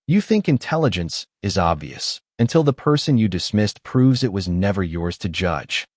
You think intelligence is obvious until the person you dismissed proves it was never yours to judge.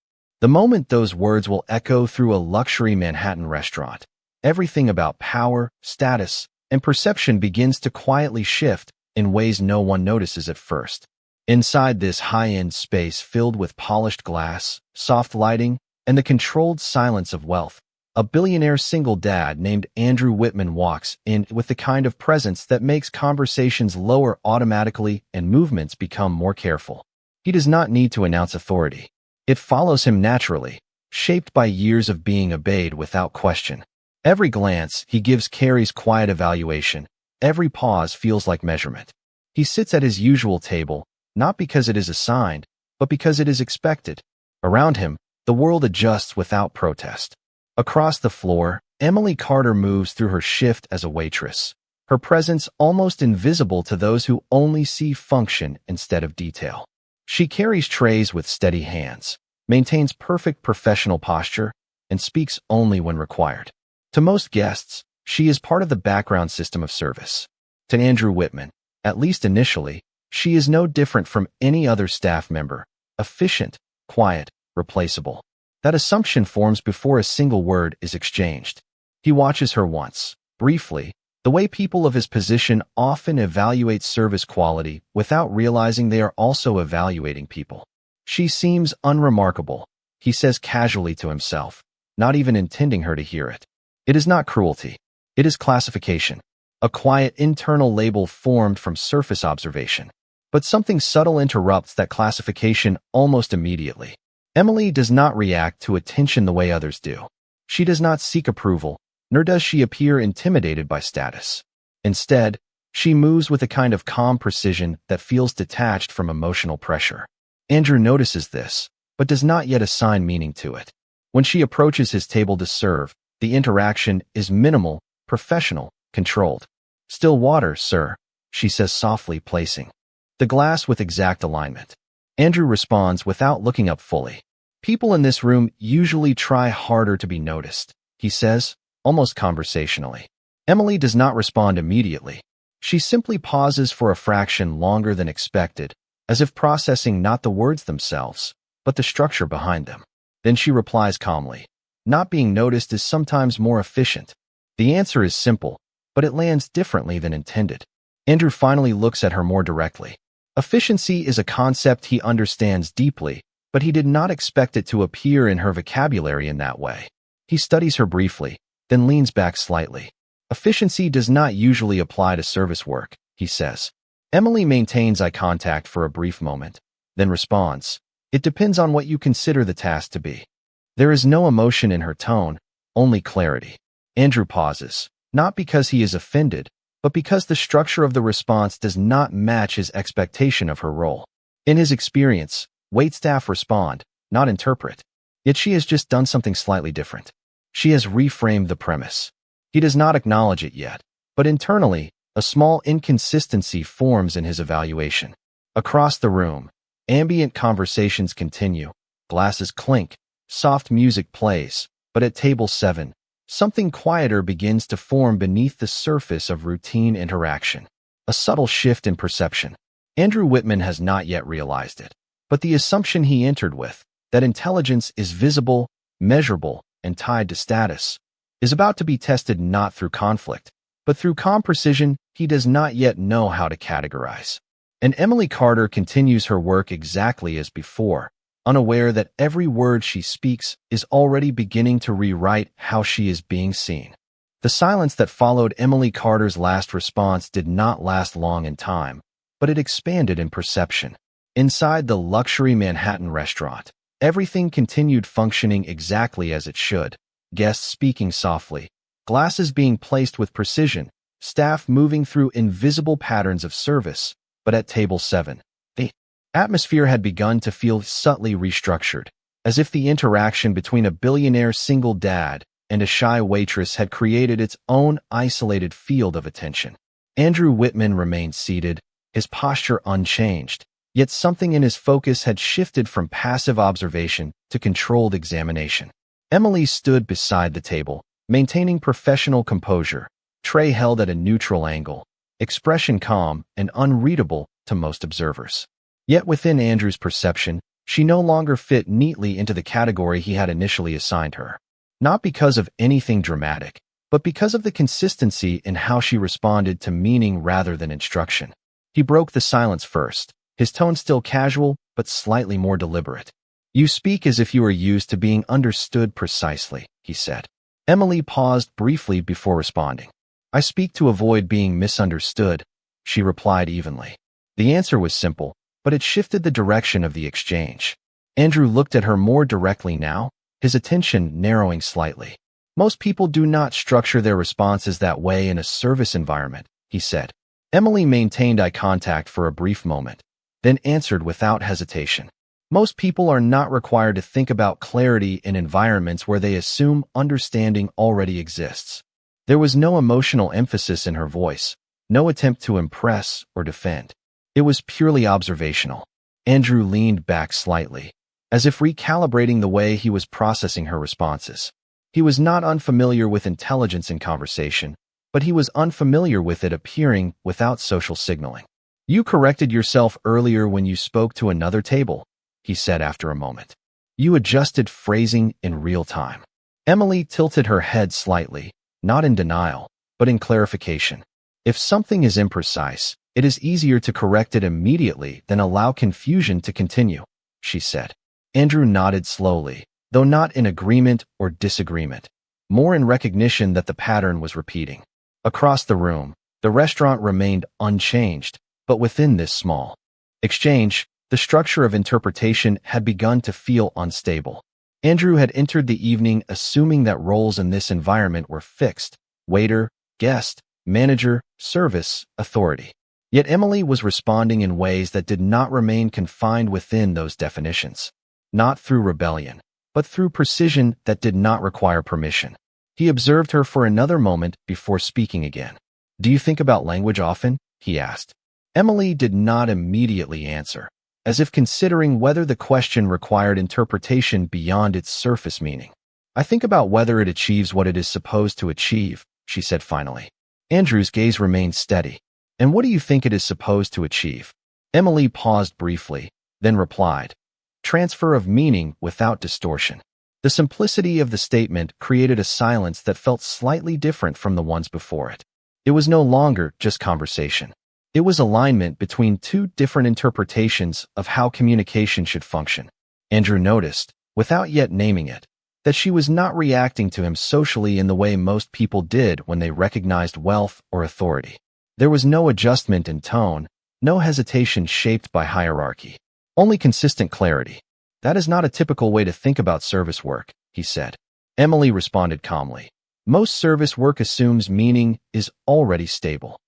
The moment those words will echo through a luxury Manhattan restaurant, everything about power, status, and perception begins to quietly shift in ways no one notices at first. Inside this high-end space filled with polished glass, soft lighting, and the controlled silence of wealth, a billionaire single dad named Andrew Whitman walks in with the kind of presence that makes conversations lower automatically and movements become more careful. He does not need to announce authority. It follows him naturally, shaped by years of being obeyed without question. Every glance he gives carries quiet evaluation. Every pause feels like measurement. He sits at his usual table, not because it is assigned, but because it is expected. Around him, the world adjusts without protest. Across the floor, Emily Carter moves through her shift as a waitress, her presence almost invisible to those who only see function instead of detail. She carries trays with steady hands, maintains perfect professional posture, and speaks only when required. To most guests, she is part of the background system of service. To Andrew Whitman, at least initially, she is no different from any other staff member, efficient, quiet, replaceable. That assumption forms before a single word is exchanged. He watches her once, briefly, the way people of his position often evaluate service quality without realizing they are also evaluating people. She seems unremarkable, he says casually to himself, not even intending her to hear it. It is not cruelty. It is classification, a quiet internal label formed from surface observation. But something subtle interrupts that classification almost immediately. Emily does not react to attention the way others do. She does not seek approval, nor does she appear intimidated by status. Instead, she moves with a kind of calm precision that feels detached from emotional pressure. Andrew notices this, but does not yet assign meaning to it. When she approaches his table to serve, the interaction is minimal, professional, controlled. "Still water, sir," she says softly, placing the glass with exact alignment. Andrew responds without looking up fully. "People in this room usually try harder to be noticed," he says, almost conversationally. Emily does not respond immediately. She simply pauses for a fraction longer than expected, as if processing not the words themselves, but the structure behind them. Then she replies calmly, "Not being noticed is sometimes more efficient." The answer is simple, but it lands differently than intended. Andrew finally looks at her more directly. Efficiency is a concept he understands deeply, but he did not expect it to appear in her vocabulary in that way. He studies her briefly, then leans back slightly. "Efficiency does not usually apply to service work," he says. Emily maintains eye contact for a brief moment, then responds, "It depends on what you consider the task to be." There is no emotion in her tone, only clarity. Andrew pauses, not because he is offended, but because the structure of the response does not match his expectation of her role. In his experience, waitstaff respond, not interpret. Yet she has just done something slightly different. She has reframed the premise. He does not acknowledge it yet, but internally, a small inconsistency forms in his evaluation. Across the room, ambient conversations continue, glasses clink, soft music plays, but at table 7, something quieter begins to form beneath the surface of routine interaction. A subtle shift in perception. Andrew Whitman has not yet realized it, but the assumption he entered with, that intelligence is visible, measurable, and tied to status, is about to be tested not through conflict, but through calm precision he does not yet know how to categorize. And Emily Carter continues her work exactly as before, unaware that every word she speaks is already beginning to rewrite how she is being seen. The silence that followed Emily Carter's last response did not last long in time, but it expanded in perception. Inside the luxury Manhattan restaurant, everything continued functioning exactly as it should, guests speaking softly, glasses being placed with precision, staff moving through invisible patterns of service, but at table 7, the atmosphere had begun to feel subtly restructured, as if the interaction between a billionaire single dad and a shy waitress had created its own isolated field of attention. Andrew Whitman remained seated, his posture unchanged, yet something in his focus had shifted from passive observation to controlled examination. Emily stood beside the table, maintaining professional composure, tray held at a neutral angle, expression calm and unreadable to most observers. Yet within Andrew's perception, she no longer fit neatly into the category he had initially assigned her. Not because of anything dramatic, but because of the consistency in how she responded to meaning rather than instruction. He broke the silence first, his tone still casual but slightly more deliberate. "You speak as if you are used to being understood precisely," he said. Emily paused briefly before responding. "I speak to avoid being misunderstood," she replied evenly. The answer was simple, but it shifted the direction of the exchange. Andrew looked at her more directly now, his attention narrowing slightly. "Most people do not structure their responses that way in a service environment," he said. Emily maintained eye contact for a brief moment, then answered without hesitation. "Most people are not required to think about clarity in environments where they assume understanding already exists." There was no emotional emphasis in her voice, no attempt to impress or defend. It was purely observational. Andrew leaned back slightly, as if recalibrating the way he was processing her responses. He was not unfamiliar with intelligence in conversation, but he was unfamiliar with it appearing without social signaling. "You corrected yourself earlier when you spoke to another table," he said after a moment. "You adjusted phrasing in real time." Emily tilted her head slightly, not in denial, but in clarification. If something is imprecise, it is easier to correct it immediately than allow confusion to continue, she said. Andrew nodded slowly, though not in agreement or disagreement, more in recognition that the pattern was repeating. Across the room, the restaurant remained unchanged, but within this small exchange, the structure of interpretation had begun to feel unstable. Andrew had entered the evening assuming that roles in this environment were fixed: waiter, guest, manager, service, authority. Yet Emily was responding in ways that did not remain confined within those definitions. Not through rebellion, but through precision that did not require permission. He observed her for another moment before speaking again. "Do you think about language often?" he asked. Emily did not immediately answer, as if considering whether the question required interpretation beyond its surface meaning. "I think about whether it achieves what it is supposed to achieve," she said finally. Andrew's gaze remained steady. "And what do you think it is supposed to achieve?" Emily paused briefly, then replied, "Transfer of meaning without distortion." The simplicity of the statement created a silence that felt slightly different from the ones before it. It was no longer just conversation. It was alignment between two different interpretations of how communication should function. Andrew noticed, without yet naming it, that she was not reacting to him socially in the way most people did when they recognized wealth or authority. There was no adjustment in tone, no hesitation shaped by hierarchy, only consistent clarity. "That is not a typical way to think about service work," he said. Emily responded calmly. "Most service work assumes meaning is already stable."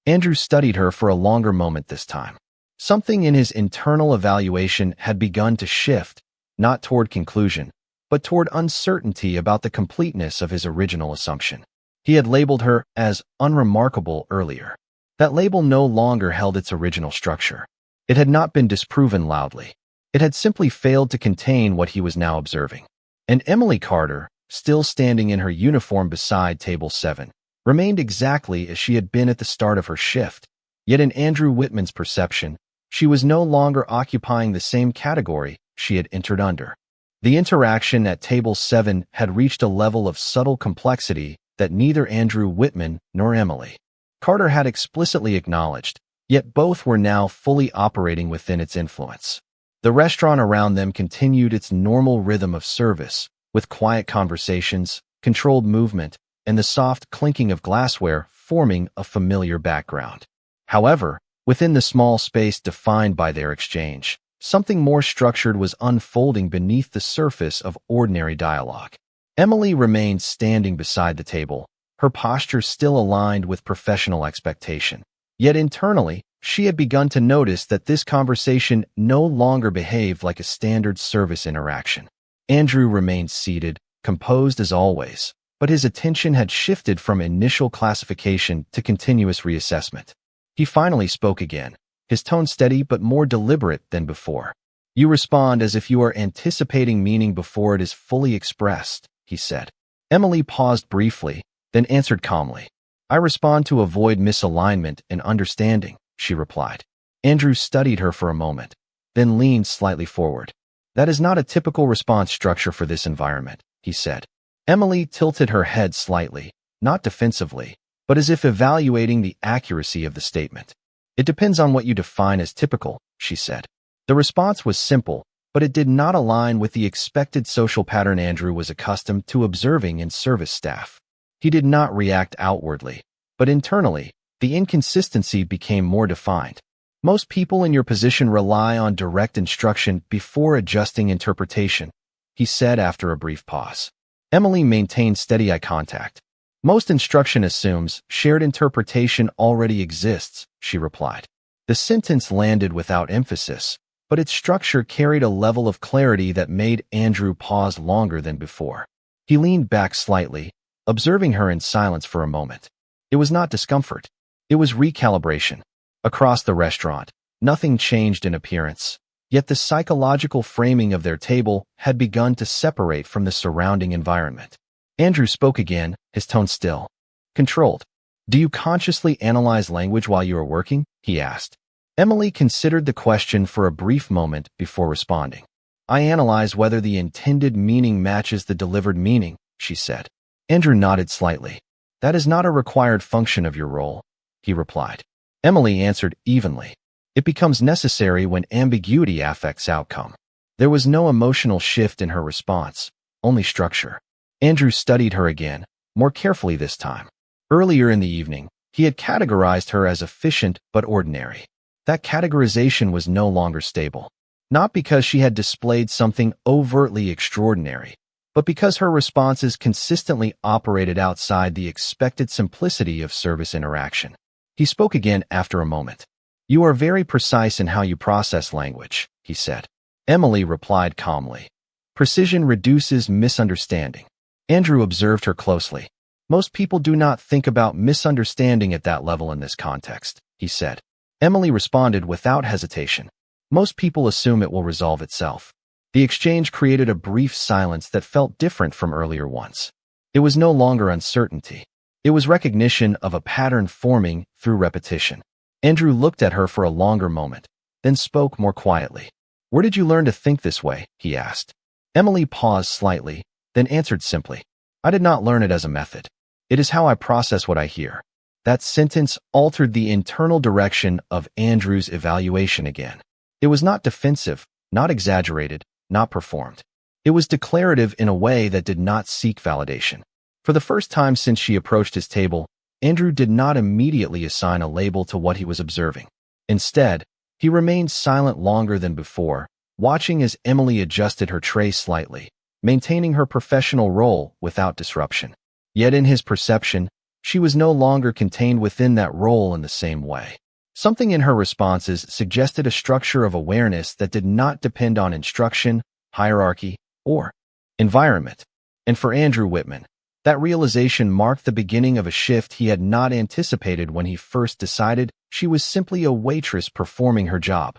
Andrew studied her for a longer moment this time. Something in his internal evaluation had begun to shift, not toward conclusion, but toward uncertainty about the completeness of his original assumption. He had labeled her as unremarkable earlier. That label no longer held its original structure. It had not been disproven loudly. It had simply failed to contain what he was now observing. And Emily Carter, still standing in her uniform beside table 7, remained exactly as she had been at the start of her shift. Yet in Andrew Whitman's perception, she was no longer occupying the same category she had entered under. The interaction at table 7 had reached a level of subtle complexity that neither Andrew Whitman nor Emily Carter had explicitly acknowledged, yet both were now fully operating within its influence. The restaurant around them continued its normal rhythm of service, with quiet conversations, controlled movement, and the soft clinking of glassware forming a familiar background. However, within the small space defined by their exchange, something more structured was unfolding beneath the surface of ordinary dialogue. Emily remained standing beside the table, her posture still aligned with professional expectation. Yet internally, she had begun to notice that this conversation no longer behaved like a standard service interaction. Andrew remained seated, composed as always, but his attention had shifted from initial classification to continuous reassessment. He finally spoke again, his tone steady but more deliberate than before. "You respond as if you are anticipating meaning before it is fully expressed," he said. Emily paused briefly, then answered calmly. I respond to avoid misalignment and understanding, she replied. Andrew studied her for a moment, then leaned slightly forward. That is not a typical response structure for this environment, he said. Emily tilted her head slightly, not defensively, but as if evaluating the accuracy of the statement. It depends on what you define as typical, she said. The response was simple, but it did not align with the expected social pattern Andrew was accustomed to observing in service staff. He did not react outwardly, but internally, the inconsistency became more defined. Most people in your position rely on direct instruction before adjusting interpretation, he said after a brief pause. Emily maintained steady eye contact. Most instruction assumes shared interpretation already exists, she replied. The sentence landed without emphasis, but its structure carried a level of clarity that made Andrew pause longer than before. He leaned back slightly, observing her in silence for a moment. It was not discomfort. It was recalibration. Across the restaurant, nothing changed in appearance, yet the psychological framing of their table had begun to separate from the surrounding environment. Andrew spoke again, his tone still, controlled. Do you consciously analyze language while you are working? He asked. Emily considered the question for a brief moment before responding. I analyze whether the intended meaning matches the delivered meaning, she said. Andrew nodded slightly. That is not a required function of your role, he replied. Emily answered evenly. It becomes necessary when ambiguity affects outcome. There was no emotional shift in her response, only structure. Andrew studied her again, more carefully this time. Earlier in the evening, he had categorized her as efficient but ordinary. That categorization was no longer stable. Not because she had displayed something overtly extraordinary, but because her responses consistently operated outside the expected simplicity of service interaction. He spoke again after a moment. You are very precise in how you process language, he said. Emily replied calmly. Precision reduces misunderstanding. Andrew observed her closely. Most people do not think about misunderstanding at that level in this context, he said. Emily responded without hesitation. Most people assume it will resolve itself. The exchange created a brief silence that felt different from earlier ones. It was no longer uncertainty. It was recognition of a pattern forming through repetition. Andrew looked at her for a longer moment, then spoke more quietly. Where did you learn to think this way? He asked. Emily paused slightly, then answered simply. I did not learn it as a method. It is how I process what I hear. That sentence altered the internal direction of Andrew's evaluation again. It was not defensive, not exaggerated, not performed. It was declarative in a way that did not seek validation. For the first time since she approached his table, Andrew did not immediately assign a label to what he was observing. Instead, he remained silent longer than before, watching as Emily adjusted her tray slightly, maintaining her professional role without disruption. Yet in his perception, she was no longer contained within that role in the same way. Something in her responses suggested a structure of awareness that did not depend on instruction, hierarchy, or environment. And for Andrew Whitman, that realization marked the beginning of a shift he had not anticipated when he first decided she was simply a waitress performing her job.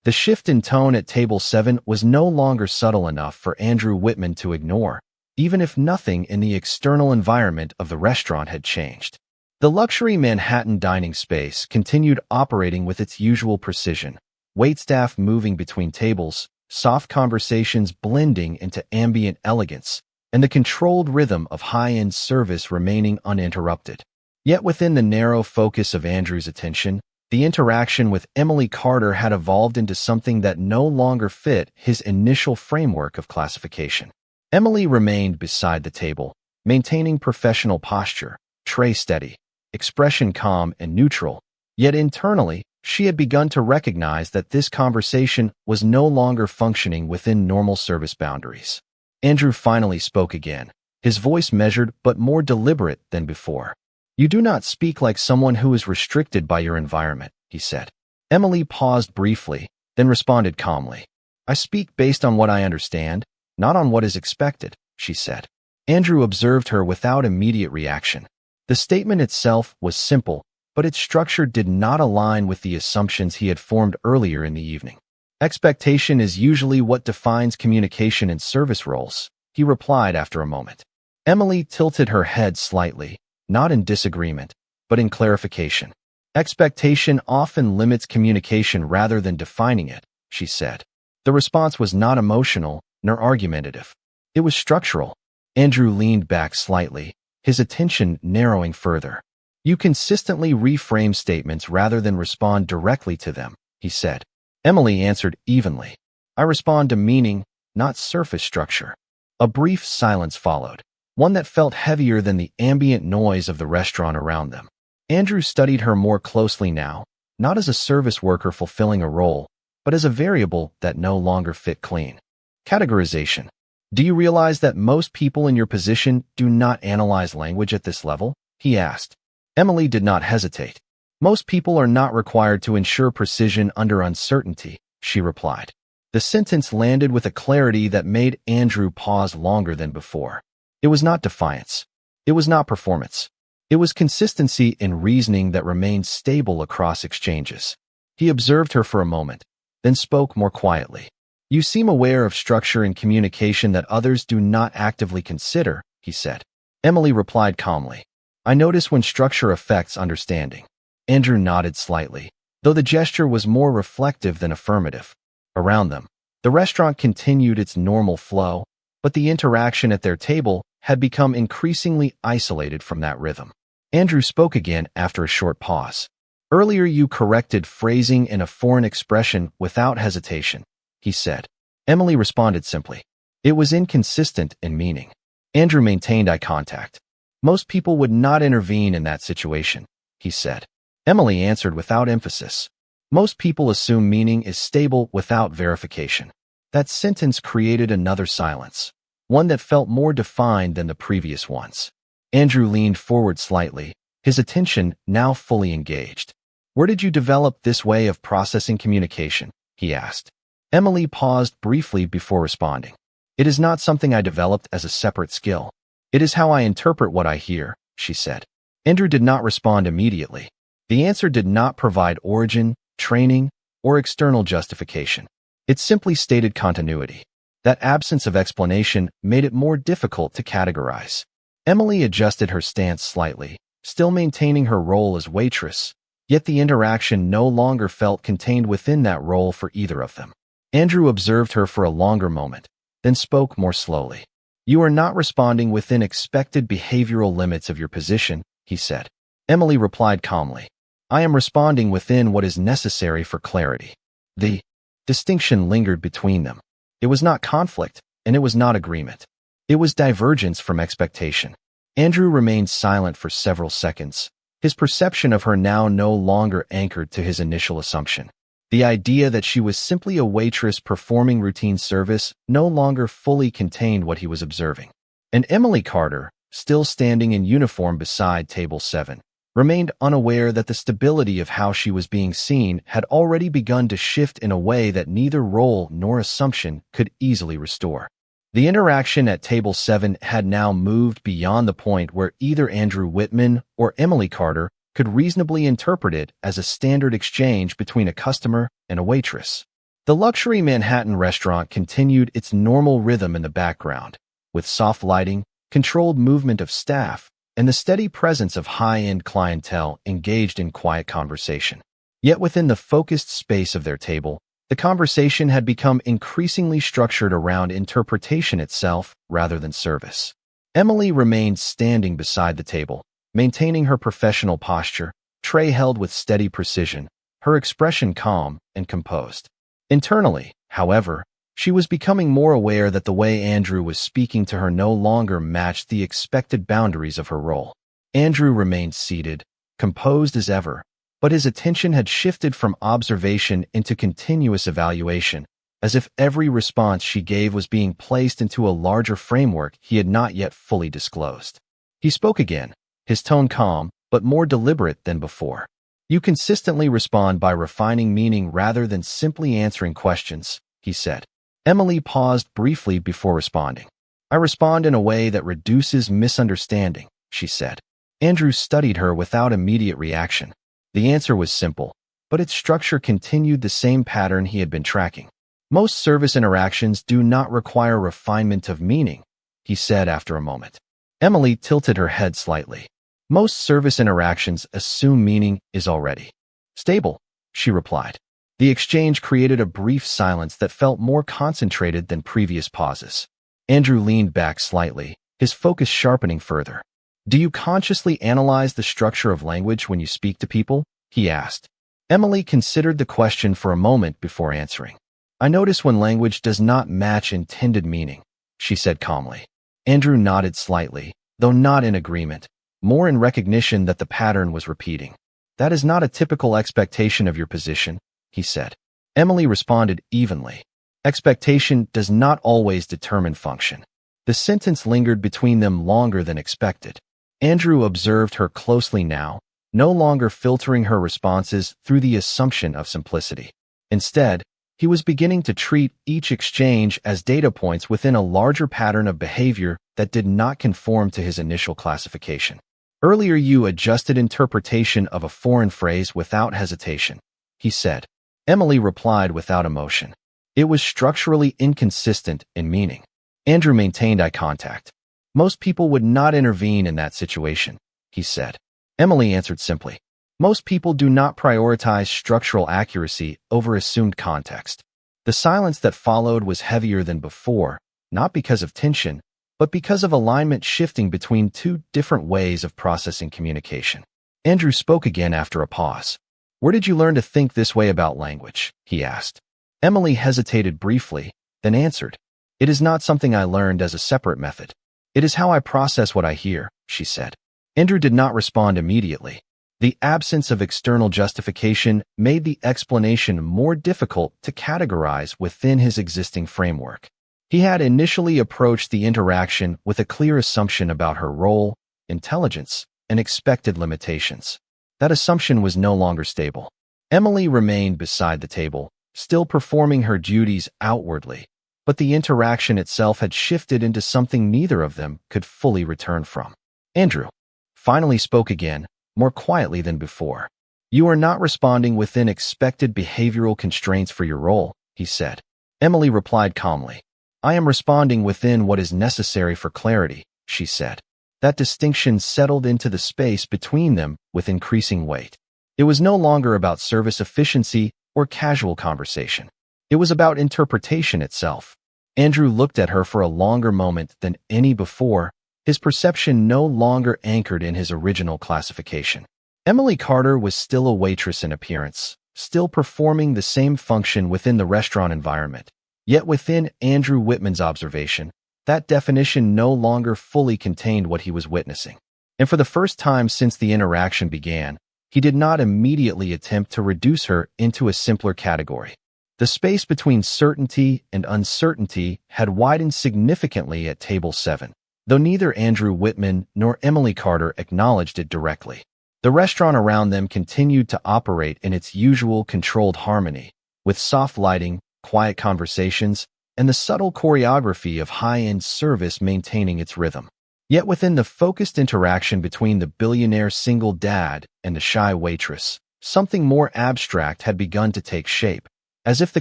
The shift in tone at table 7 was no longer subtle enough for Andrew Whitman to ignore, even if nothing in the external environment of the restaurant had changed. The luxury Manhattan dining space continued operating with its usual precision, waitstaff moving between tables, soft conversations blending into ambient elegance, and the controlled rhythm of high-end service remaining uninterrupted. Yet within the narrow focus of Andrew's attention, the interaction with Emily Carter had evolved into something that no longer fit his initial framework of classification. Emily remained beside the table, maintaining professional posture, tray steady, expression calm and neutral, yet internally, she had begun to recognize that this conversation was no longer functioning within normal service boundaries. Andrew finally spoke again, his voice measured but more deliberate than before. You do not speak like someone who is restricted by your environment, he said. Emily paused briefly, then responded calmly. I speak based on what I understand, not on what is expected, she said. Andrew observed her without immediate reaction. The statement itself was simple, but its structure did not align with the assumptions he had formed earlier in the evening. Expectation is usually what defines communication in service roles, he replied after a moment. Emily tilted her head slightly, not in disagreement, but in clarification. Expectation often limits communication rather than defining it, she said. The response was not emotional nor argumentative. It was structural. Andrew leaned back slightly, his attention narrowing further. You consistently reframe statements rather than respond directly to them, he said. Emily answered evenly. I respond to meaning, not surface structure. A brief silence followed, one that felt heavier than the ambient noise of the restaurant around them. Andrew studied her more closely now, not as a service worker fulfilling a role, but as a variable that no longer fit clean. Categorization. Do you realize that most people in your position do not analyze language at this level? He asked. Emily did not hesitate. Most people are not required to ensure precision under uncertainty, she replied. The sentence landed with a clarity that made Andrew pause longer than before. It was not defiance. It was not performance. It was consistency in reasoning that remained stable across exchanges. He observed her for a moment, then spoke more quietly. You seem aware of structure in communication that others do not actively consider, he said. Emily replied calmly. I notice when structure affects understanding. Andrew nodded slightly, though the gesture was more reflective than affirmative. Around them, the restaurant continued its normal flow, but the interaction at their table had become increasingly isolated from that rhythm. Andrew spoke again after a short pause. Earlier you corrected phrasing in a foreign expression without hesitation, he said. Emily responded simply. It was inconsistent in meaning. Andrew maintained eye contact. Most people would not intervene in that situation, he said. Emily answered without emphasis. Most people assume meaning is stable without verification. That sentence created another silence, one that felt more defined than the previous ones. Andrew leaned forward slightly, his attention now fully engaged. Where did you develop this way of processing communication? He asked. Emily paused briefly before responding. It is not something I developed as a separate skill. It is how I interpret what I hear, she said. Andrew did not respond immediately. The answer did not provide origin, training, or external justification. It simply stated continuity. That absence of explanation made it more difficult to categorize. Emily adjusted her stance slightly, still maintaining her role as waitress, yet the interaction no longer felt contained within that role for either of them. Andrew observed her for a longer moment, then spoke more slowly. You are not responding within expected behavioral limits of your position, he said. Emily replied calmly. I am responding within what is necessary for clarity. The distinction lingered between them. It was not conflict, and it was not agreement. It was divergence from expectation. Andrew remained silent for several seconds, his perception of her now no longer anchored to his initial assumption. The idea that she was simply a waitress performing routine service no longer fully contained what he was observing. And Emily Carter, still standing in uniform beside table 7, remained unaware that the stability of how she was being seen had already begun to shift in a way that neither role nor assumption could easily restore. The interaction at table 7 had now moved beyond the point where either Andrew Whitman or Emily Carter could reasonably interpret it as a standard exchange between a customer and a waitress. The luxury Manhattan restaurant continued its normal rhythm in the background, with soft lighting, controlled movement of staff, and the steady presence of high-end clientele engaged in quiet conversation. Yet within the focused space of their table, the conversation had become increasingly structured around interpretation itself rather than service. Emily remained standing beside the table, maintaining her professional posture, tray held with steady precision, her expression calm and composed. Internally, however, she was becoming more aware that the way Andrew was speaking to her no longer matched the expected boundaries of her role. Andrew remained seated, composed as ever, but his attention had shifted from observation into continuous evaluation, as if every response she gave was being placed into a larger framework he had not yet fully disclosed. He spoke again, his tone calm, but more deliberate than before. You consistently respond by refining meaning rather than simply answering questions, he said. Emily paused briefly before responding. I respond in a way that reduces misunderstanding, she said. Andrew studied her without immediate reaction. The answer was simple, but its structure continued the same pattern he had been tracking. Most service interactions do not require refinement of meaning, he said after a moment. Emily tilted her head slightly. Most service interactions assume meaning is already stable, she replied. The exchange created a brief silence that felt more concentrated than previous pauses. Andrew leaned back slightly, his focus sharpening further. Do you consciously analyze the structure of language when you speak to people? He asked. Emily considered the question for a moment before answering. I notice when language does not match intended meaning, she said calmly. Andrew nodded slightly, though not in agreement, more in recognition that the pattern was repeating. That is not a typical expectation of your position, he said. Emily responded evenly. Expectation does not always determine function. The sentence lingered between them longer than expected. Andrew observed her closely now, no longer filtering her responses through the assumption of simplicity. Instead, he was beginning to treat each exchange as data points within a larger pattern of behavior that did not conform to his initial classification. Earlier you adjusted interpretation of a foreign phrase without hesitation, he said. Emily replied without emotion. It was structurally inconsistent in meaning. Andrew maintained eye contact. Most people would not intervene in that situation, he said. Emily answered simply. Most people do not prioritize structural accuracy over assumed context. The silence that followed was heavier than before, not because of tension, but because of alignment shifting between two different ways of processing communication. Andrew spoke again after a pause. Where did you learn to think this way about language? He asked. Emily hesitated briefly, then answered. It is not something I learned as a separate method. It is how I process what I hear, she said. Andrew did not respond immediately. The absence of external justification made the explanation more difficult to categorize within his existing framework. He had initially approached the interaction with a clear assumption about her role, intelligence, and expected limitations. That assumption was no longer stable. Emily remained beside the table, still performing her duties outwardly, but the interaction itself had shifted into something neither of them could fully return from. Andrew finally spoke again, more quietly than before. You are not responding within expected behavioral constraints for your role, he said. Emily replied calmly. I am responding within what is necessary for clarity, she said. That distinction settled into the space between them with increasing weight. It was no longer about service efficiency or casual conversation. It was about interpretation itself. Andrew looked at her for a longer moment than any before, his perception no longer anchored in his original classification. Emily Carter was still a waitress in appearance, still performing the same function within the restaurant environment. Yet within Andrew Whitman's observation, that definition no longer fully contained what he was witnessing. And for the first time since the interaction began, he did not immediately attempt to reduce her into a simpler category. The space between certainty and uncertainty had widened significantly at Table 7, though neither Andrew Whitman nor Emily Carter acknowledged it directly. The restaurant around them continued to operate in its usual controlled harmony, with soft lighting, quiet conversations, and the subtle choreography of high-end service maintaining its rhythm. Yet within the focused interaction between the billionaire single dad and the shy waitress, something more abstract had begun to take shape, as if the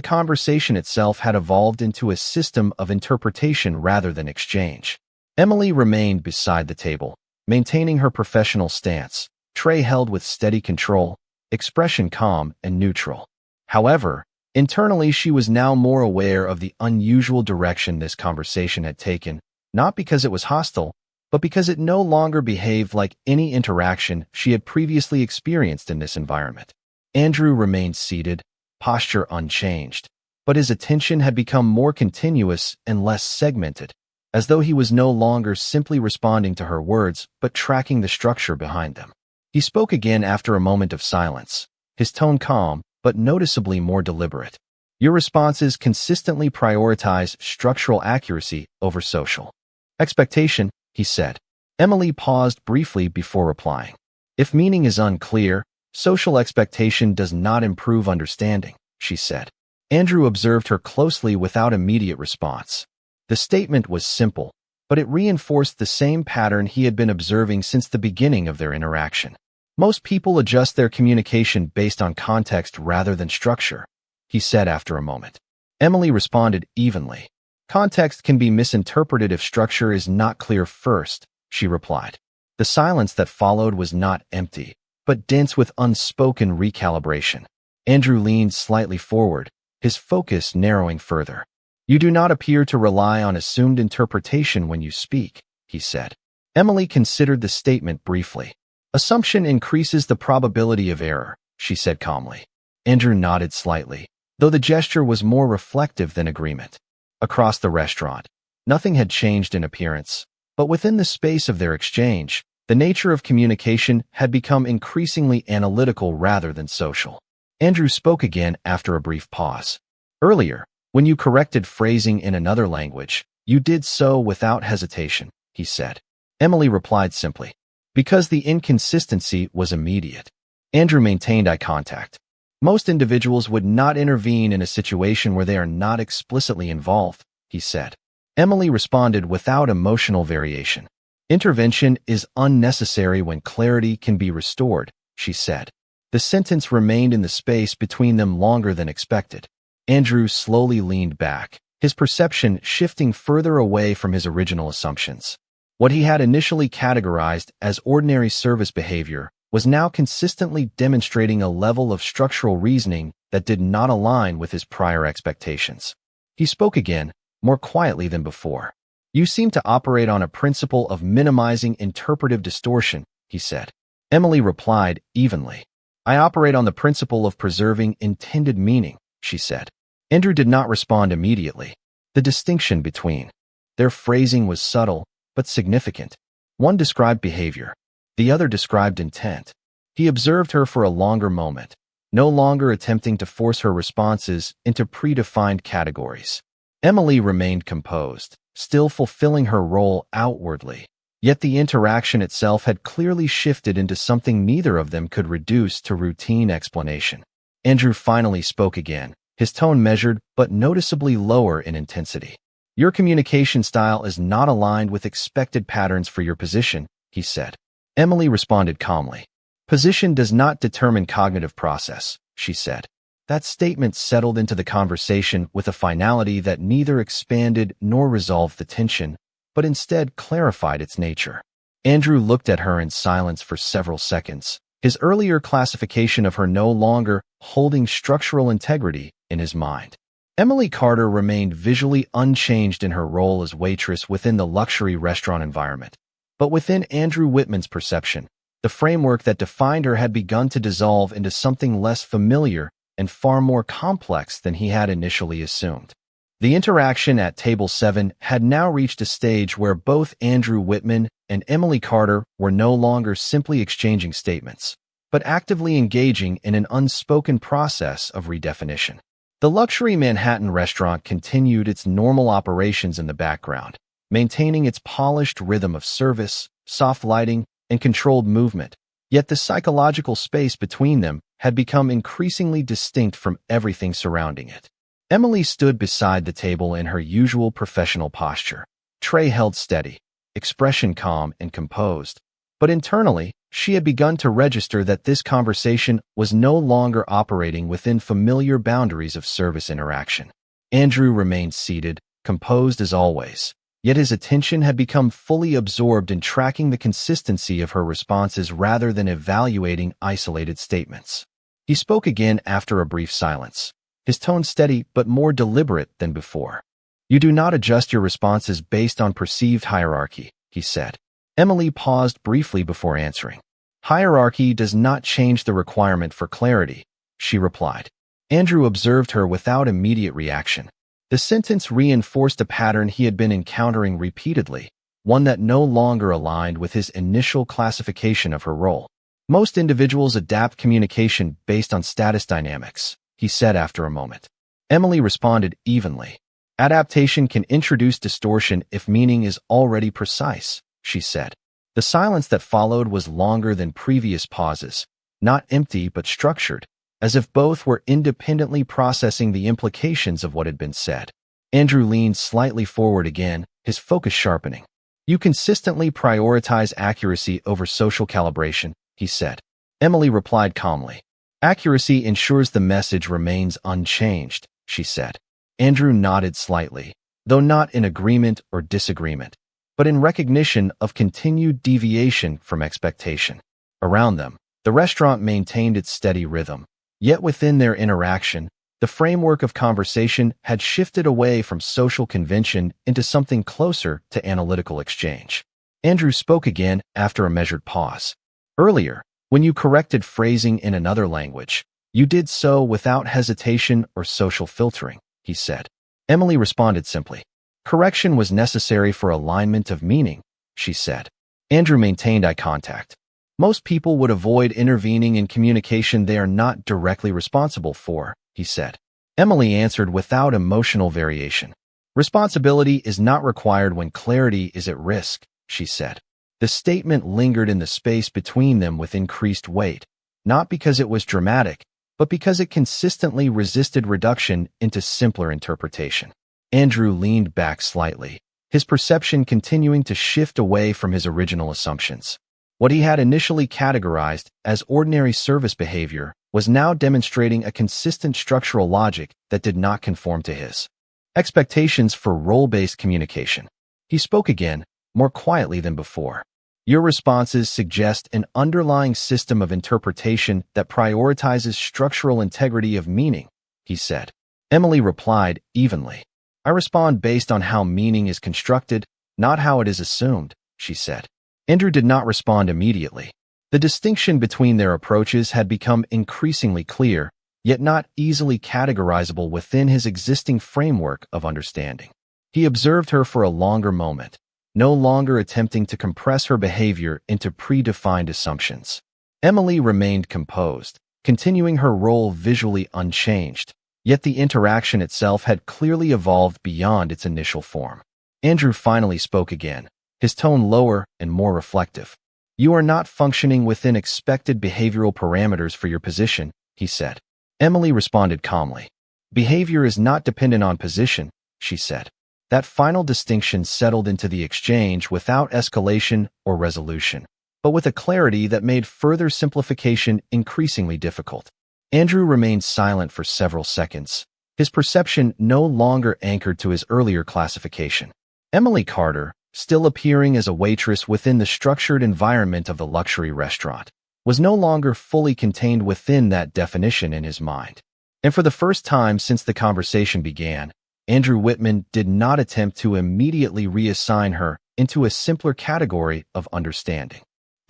conversation itself had evolved into a system of interpretation rather than exchange. Emily remained beside the table, maintaining her professional stance, tray held with steady control, expression calm and neutral. However, internally she was now more aware of the unusual direction this conversation had taken, not because it was hostile, but because it no longer behaved like any interaction she had previously experienced in this environment. Andrew remained seated, posture unchanged, but his attention had become more continuous and less segmented, as though he was no longer simply responding to her words, but tracking the structure behind them. He spoke again after a moment of silence, his tone calm, but noticeably more deliberate. Your responses consistently prioritize structural accuracy over social expectation, he said. Emily paused briefly before replying. If meaning is unclear, social expectation does not improve understanding, she said. Andrew observed her closely without immediate response. The statement was simple, but it reinforced the same pattern he had been observing since the beginning of their interaction. Most people adjust their communication based on context rather than structure, he said after a moment. Emily responded evenly. Context can be misinterpreted if structure is not clear first, she replied. The silence that followed was not empty, but dense with unspoken recalibration. Andrew leaned slightly forward, his focus narrowing further. "You do not appear to rely on assumed interpretation when you speak," he said. Emily considered the statement briefly. "Assumption increases the probability of error," she said calmly. Andrew nodded slightly, though the gesture was more reflective than agreement. Across the restaurant, nothing had changed in appearance, but within the space of their exchange, the nature of communication had become increasingly analytical rather than social. Andrew spoke again after a brief pause. "Earlier, when you corrected phrasing in another language, you did so without hesitation," he said. Emily replied simply, "Because the inconsistency was immediate." Andrew maintained eye contact. "Most individuals would not intervene in a situation where they are not explicitly involved," he said. Emily responded without emotional variation. "Intervention is unnecessary when clarity can be restored," she said. The sentence remained in the space between them longer than expected. Andrew slowly leaned back, his perception shifting further away from his original assumptions. What he had initially categorized as ordinary service behavior was now consistently demonstrating a level of structural reasoning that did not align with his prior expectations. He spoke again, more quietly than before. "You seem to operate on a principle of minimizing interpretive distortion," he said. Emily replied evenly. "I operate on the principle of preserving intended meaning," she said. Andrew did not respond immediately. The distinction between their phrasing was subtle, but significant. One described behavior. The other described intent. He observed her for a longer moment, no longer attempting to force her responses into predefined categories. Emily remained composed, still fulfilling her role outwardly. Yet the interaction itself had clearly shifted into something neither of them could reduce to routine explanation. Andrew finally spoke again, his tone measured but noticeably lower in intensity. "Your communication style is not aligned with expected patterns for your position," he said. Emily responded calmly. "Position does not determine cognitive process," she said. That statement settled into the conversation with a finality that neither expanded nor resolved the tension, but instead clarified its nature. Andrew looked at her in silence for several seconds, his earlier classification of her no longer holding structural integrity in his mind. Emily Carter remained visually unchanged in her role as waitress within the luxury restaurant environment. But within Andrew Whitman's perception, the framework that defined her had begun to dissolve into something less familiar and far more complex than he had initially assumed. The interaction at Table 7 had now reached a stage where both Andrew Whitman and Emily Carter were no longer simply exchanging statements, but actively engaging in an unspoken process of redefinition. The luxury Manhattan restaurant continued its normal operations in the background, maintaining its polished rhythm of service, soft lighting, and controlled movement. Yet the psychological space between them had become increasingly distinct from everything surrounding it. Emily stood beside the table in her usual professional posture, tray held steady, expression calm and composed. But internally, she had begun to register that this conversation was no longer operating within familiar boundaries of service interaction. Andrew remained seated, composed as always, yet his attention had become fully absorbed in tracking the consistency of her responses rather than evaluating isolated statements. He spoke again after a brief silence, his tone steady but more deliberate than before. "You do not adjust your responses based on perceived hierarchy," he said. Emily paused briefly before answering. "Hierarchy does not change the requirement for clarity," she replied. Andrew observed her without immediate reaction. The sentence reinforced a pattern he had been encountering repeatedly, one that no longer aligned with his initial classification of her role. "Most individuals adapt communication based on status dynamics," he said after a moment. Emily responded evenly. "Adaptation can introduce distortion if meaning is already precise," she said. The silence that followed was longer than previous pauses, not empty but structured, as if both were independently processing the implications of what had been said. Andrew leaned slightly forward again, his focus sharpening. "You consistently prioritize accuracy over social calibration," he said. Emily replied calmly. "Accuracy ensures the message remains unchanged," she said. Andrew nodded slightly, though not in agreement or disagreement. but in recognition of continued deviation from expectation. Around them, the restaurant maintained its steady rhythm. Yet within their interaction, the framework of conversation had shifted away from social convention into something closer to analytical exchange. Andrew spoke again after a measured pause. Earlier, when you corrected phrasing in another language, you did so without hesitation or social filtering, he said. Emily responded simply. Correction was necessary for alignment of meaning, she said. Andrew maintained eye contact. Most people would avoid intervening in communication they are not directly responsible for, he said. Emily answered without emotional variation. Responsibility is not required when clarity is at risk, she said. The statement lingered in the space between them with increased weight, not because it was dramatic, but because it consistently resisted reduction into simpler interpretation. Andrew leaned back slightly, his perception continuing to shift away from his original assumptions. What he had initially categorized as ordinary service behavior was now demonstrating a consistent structural logic that did not conform to his expectations for role-based communication. He spoke again, more quietly than before. Your responses suggest an underlying system of interpretation that prioritizes structural integrity of meaning, he said. Emily replied evenly. I respond based on how meaning is constructed, not how it is assumed, she said. Andrew did not respond immediately. The distinction between their approaches had become increasingly clear, yet not easily categorizable within his existing framework of understanding. He observed her for a longer moment, no longer attempting to compress her behavior into predefined assumptions. Emily remained composed, continuing her role visually unchanged, yet the interaction itself had clearly evolved beyond its initial form. Andrew finally spoke again, his tone lower and more reflective. You are not functioning within expected behavioral parameters for your position, he said. Emily responded calmly. Behavior is not dependent on position, she said. That final distinction settled into the exchange without escalation or resolution, but with a clarity that made further simplification increasingly difficult. Andrew remained silent for several seconds, his perception no longer anchored to his earlier classification. Emily Carter, still appearing as a waitress within the structured environment of the luxury restaurant, was no longer fully contained within that definition in his mind. And for the first time since the conversation began, Andrew Whitman did not attempt to immediately reassign her into a simpler category of understanding.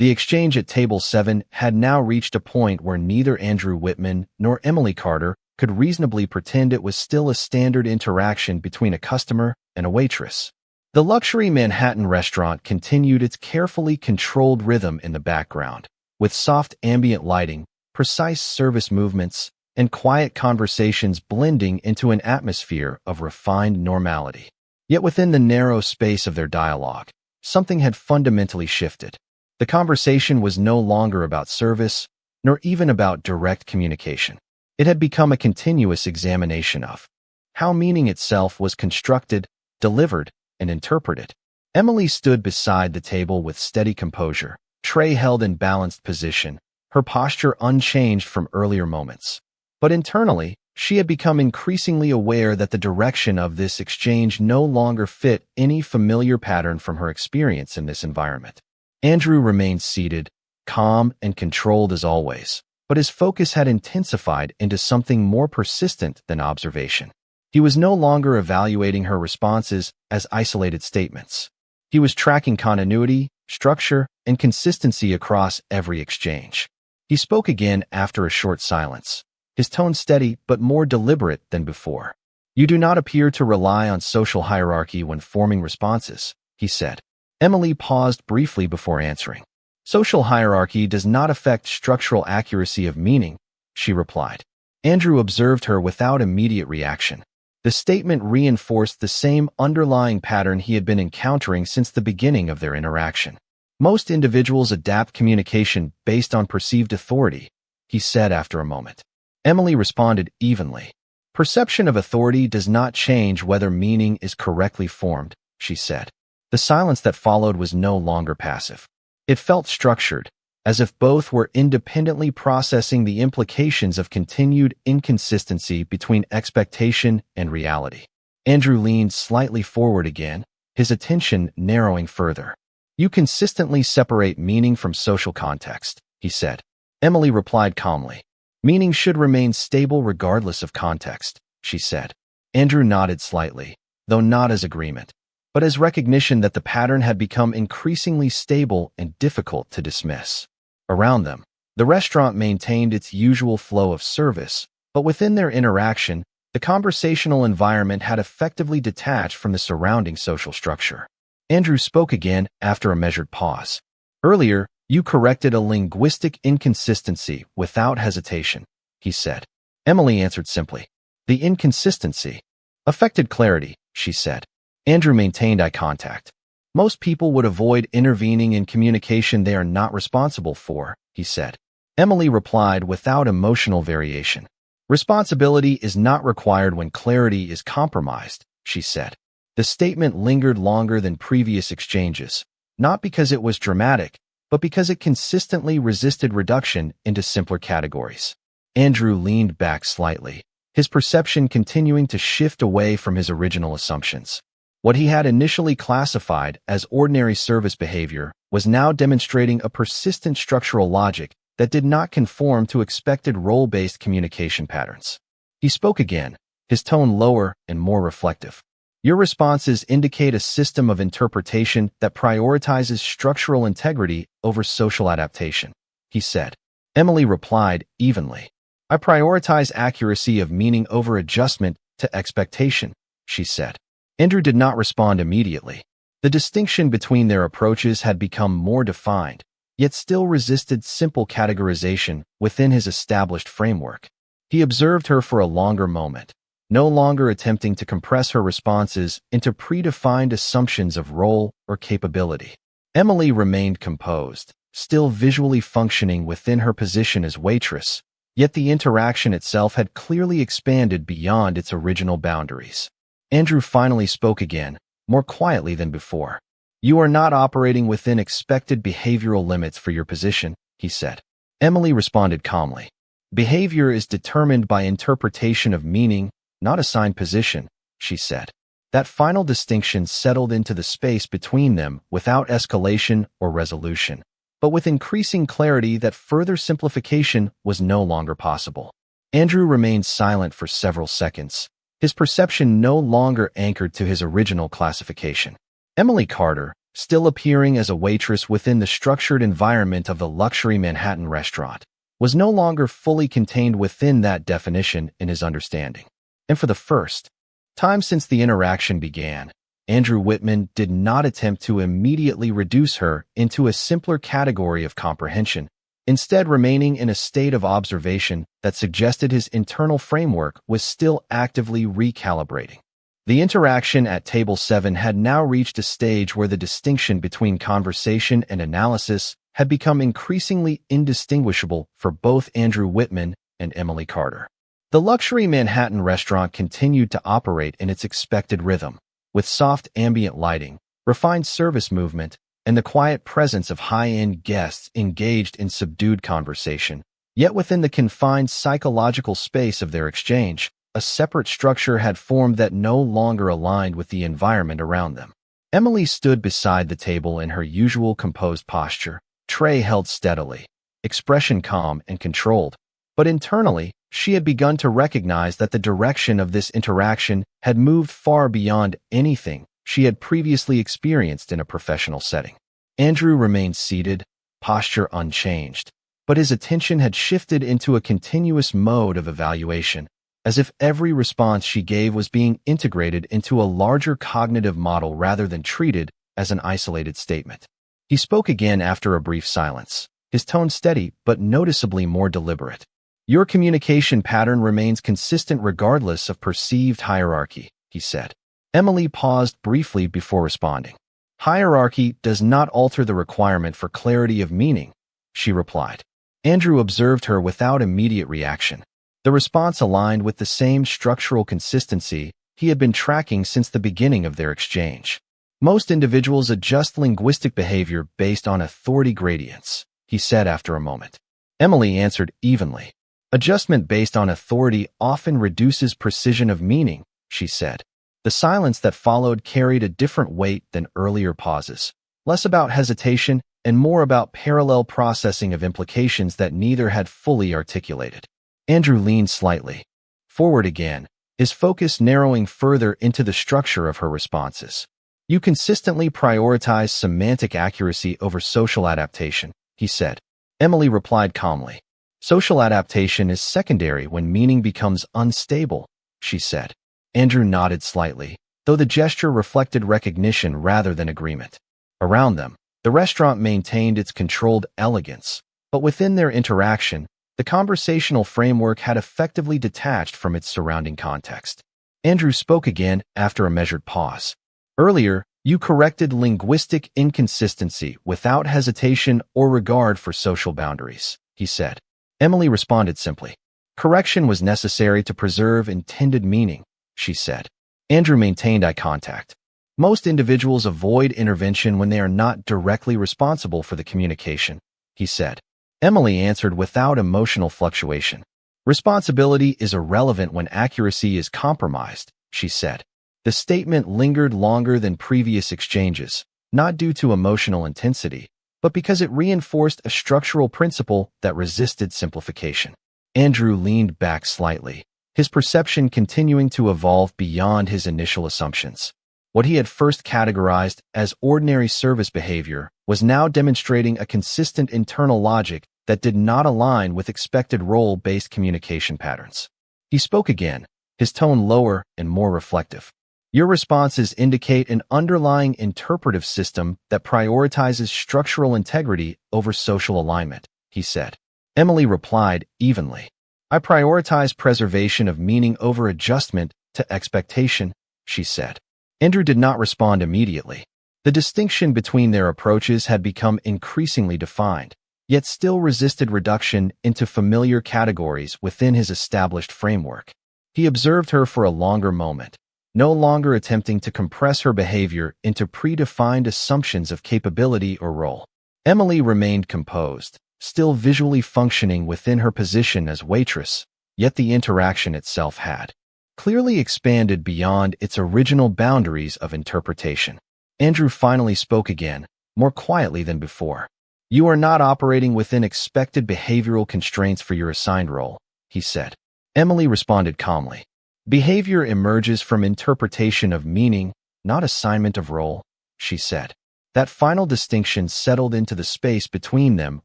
The exchange at Table 7 had now reached a point where neither Andrew Whitman nor Emily Carter could reasonably pretend it was still a standard interaction between a customer and a waitress. The luxury Manhattan restaurant continued its carefully controlled rhythm in the background, with soft ambient lighting, precise service movements, and quiet conversations blending into an atmosphere of refined normality. Yet within the narrow space of their dialogue, something had fundamentally shifted. The conversation was no longer about service, nor even about direct communication. It had become a continuous examination of how meaning itself was constructed, delivered, and interpreted. Emily stood beside the table with steady composure, tray held in balanced position, her posture unchanged from earlier moments. But internally, she had become increasingly aware that the direction of this exchange no longer fit any familiar pattern from her experience in this environment. Andrew remained seated, calm and controlled as always, but his focus had intensified into something more persistent than observation. He was no longer evaluating her responses as isolated statements. He was tracking continuity, structure, and consistency across every exchange. He spoke again after a short silence, his tone steady but more deliberate than before. You do not appear to rely on social hierarchy when forming responses, he said. Emily paused briefly before answering. Social hierarchy does not affect structural accuracy of meaning, she replied. Andrew observed her without immediate reaction. The statement reinforced the same underlying pattern he had been encountering since the beginning of their interaction. Most individuals adapt communication based on perceived authority, he said after a moment. Emily responded evenly. Perception of authority does not change whether meaning is correctly formed, she said. The silence that followed was no longer passive. It felt structured, as if both were independently processing the implications of continued inconsistency between expectation and reality. Andrew leaned slightly forward again, his attention narrowing further. "You consistently separate meaning from social context," he said. Emily replied calmly. "Meaning should remain stable regardless of context," she said. Andrew nodded slightly, though not as agreement, but as recognition that the pattern had become increasingly stable and difficult to dismiss. Around them, the restaurant maintained its usual flow of service, but within their interaction, the conversational environment had effectively detached from the surrounding social structure. Andrew spoke again after a measured pause. "Earlier, you corrected a linguistic inconsistency without hesitation," he said. Emily answered simply. "The inconsistency affected clarity," she said. Andrew maintained eye contact. "Most people would avoid intervening in communication they are not responsible for," he said. Emily replied without emotional variation. "Responsibility is not required when clarity is compromised," she said. The statement lingered longer than previous exchanges, not because it was dramatic, but because it consistently resisted reduction into simpler categories. Andrew leaned back slightly, his perception continuing to shift away from his original assumptions. What he had initially classified as ordinary service behavior was now demonstrating a persistent structural logic that did not conform to expected role-based communication patterns. He spoke again, his tone lower and more reflective. "Your responses indicate a system of interpretation that prioritizes structural integrity over social adaptation," he said. Emily replied evenly. "I prioritize accuracy of meaning over adjustment to expectation," she said. Andrew did not respond immediately. The distinction between their approaches had become more defined, yet still resisted simple categorization within his established framework. He observed her for a longer moment, no longer attempting to compress her responses into predefined assumptions of role or capability. Emily remained composed, still visually functioning within her position as waitress, yet the interaction itself had clearly expanded beyond its original boundaries. Andrew finally spoke again, more quietly than before. "You are not operating within expected behavioral limits for your position," he said. Emily responded calmly. "Behavior is determined by interpretation of meaning, not assigned position," she said. That final distinction settled into the space between them without escalation or resolution, but with increasing clarity that further simplification was no longer possible. Andrew remained silent for several seconds, his perception no longer anchored to his original classification. Emily Carter, still appearing as a waitress within the structured environment of the luxury Manhattan restaurant, was no longer fully contained within that definition in his understanding. And for the first time since the interaction began, Andrew Whitman did not attempt to immediately reduce her into a simpler category of comprehension, instead remaining in a state of observation that suggested his internal framework was still actively recalibrating. The interaction at Table 7 had now reached a stage where the distinction between conversation and analysis had become increasingly indistinguishable for both Andrew Whitman and Emily Carter. The luxury Manhattan restaurant continued to operate in its expected rhythm, with soft ambient lighting, refined service movement, and the quiet presence of high-end guests engaged in subdued conversation. Yet within the confined psychological space of their exchange, a separate structure had formed that no longer aligned with the environment around them. Emily stood beside the table in her usual composed posture, tray held steadily, expression calm and controlled, but internally, she had begun to recognize that the direction of this interaction had moved far beyond anything she had previously experienced in a professional setting. Andrew remained seated, posture unchanged, but his attention had shifted into a continuous mode of evaluation, as if every response she gave was being integrated into a larger cognitive model rather than treated as an isolated statement. He spoke again after a brief silence, his tone steady but noticeably more deliberate. "Your communication pattern remains consistent regardless of perceived hierarchy," he said. Emily paused briefly before responding. "Hierarchy does not alter the requirement for clarity of meaning," she replied. Andrew observed her without immediate reaction. The response aligned with the same structural consistency he had been tracking since the beginning of their exchange. "Most individuals adjust linguistic behavior based on authority gradients," he said after a moment. Emily answered evenly. "Adjustment based on authority often reduces precision of meaning," she said. The silence that followed carried a different weight than earlier pauses, less about hesitation and more about parallel processing of implications that neither had fully articulated. Andrew leaned slightly forward again, his focus narrowing further into the structure of her responses. "You consistently prioritize semantic accuracy over social adaptation," he said. Emily replied calmly. "Social adaptation is secondary when meaning becomes unstable," she said. Andrew nodded slightly, though the gesture reflected recognition rather than agreement. Around them, the restaurant maintained its controlled elegance, but within their interaction, the conversational framework had effectively detached from its surrounding context. Andrew spoke again after a measured pause. "Earlier, you corrected linguistic inconsistency without hesitation or regard for social boundaries," he said. Emily responded simply. "Correction was necessary to preserve intended meaning," she said. Andrew maintained eye contact. "Most individuals avoid intervention when they are not directly responsible for the communication," he said. Emily answered without emotional fluctuation. "Responsibility is irrelevant when accuracy is compromised," she said. The statement lingered longer than previous exchanges, not due to emotional intensity, but because it reinforced a structural principle that resisted simplification. Andrew leaned back slightly, his perception continuing to evolve beyond his initial assumptions. What he had first categorized as ordinary service behavior was now demonstrating a consistent internal logic that did not align with expected role-based communication patterns. He spoke again, his tone lower and more reflective. "Your responses indicate an underlying interpretive system that prioritizes structural integrity over social alignment," he said. Emily replied evenly. "I prioritize preservation of meaning over adjustment to expectation," she said. Andrew did not respond immediately. The distinction between their approaches had become increasingly defined, yet still resisted reduction into familiar categories within his established framework. He observed her for a longer moment, no longer attempting to compress her behavior into predefined assumptions of capability or role. Emily remained composed, still visually functioning within her position as waitress, yet the interaction itself had clearly expanded beyond its original boundaries of interpretation. Andrew finally spoke again, more quietly than before. "You are not operating within expected behavioral constraints for your assigned role," he said. Emily responded calmly. "Behavior emerges from interpretation of meaning, not assignment of role," she said. That final distinction settled into the space between them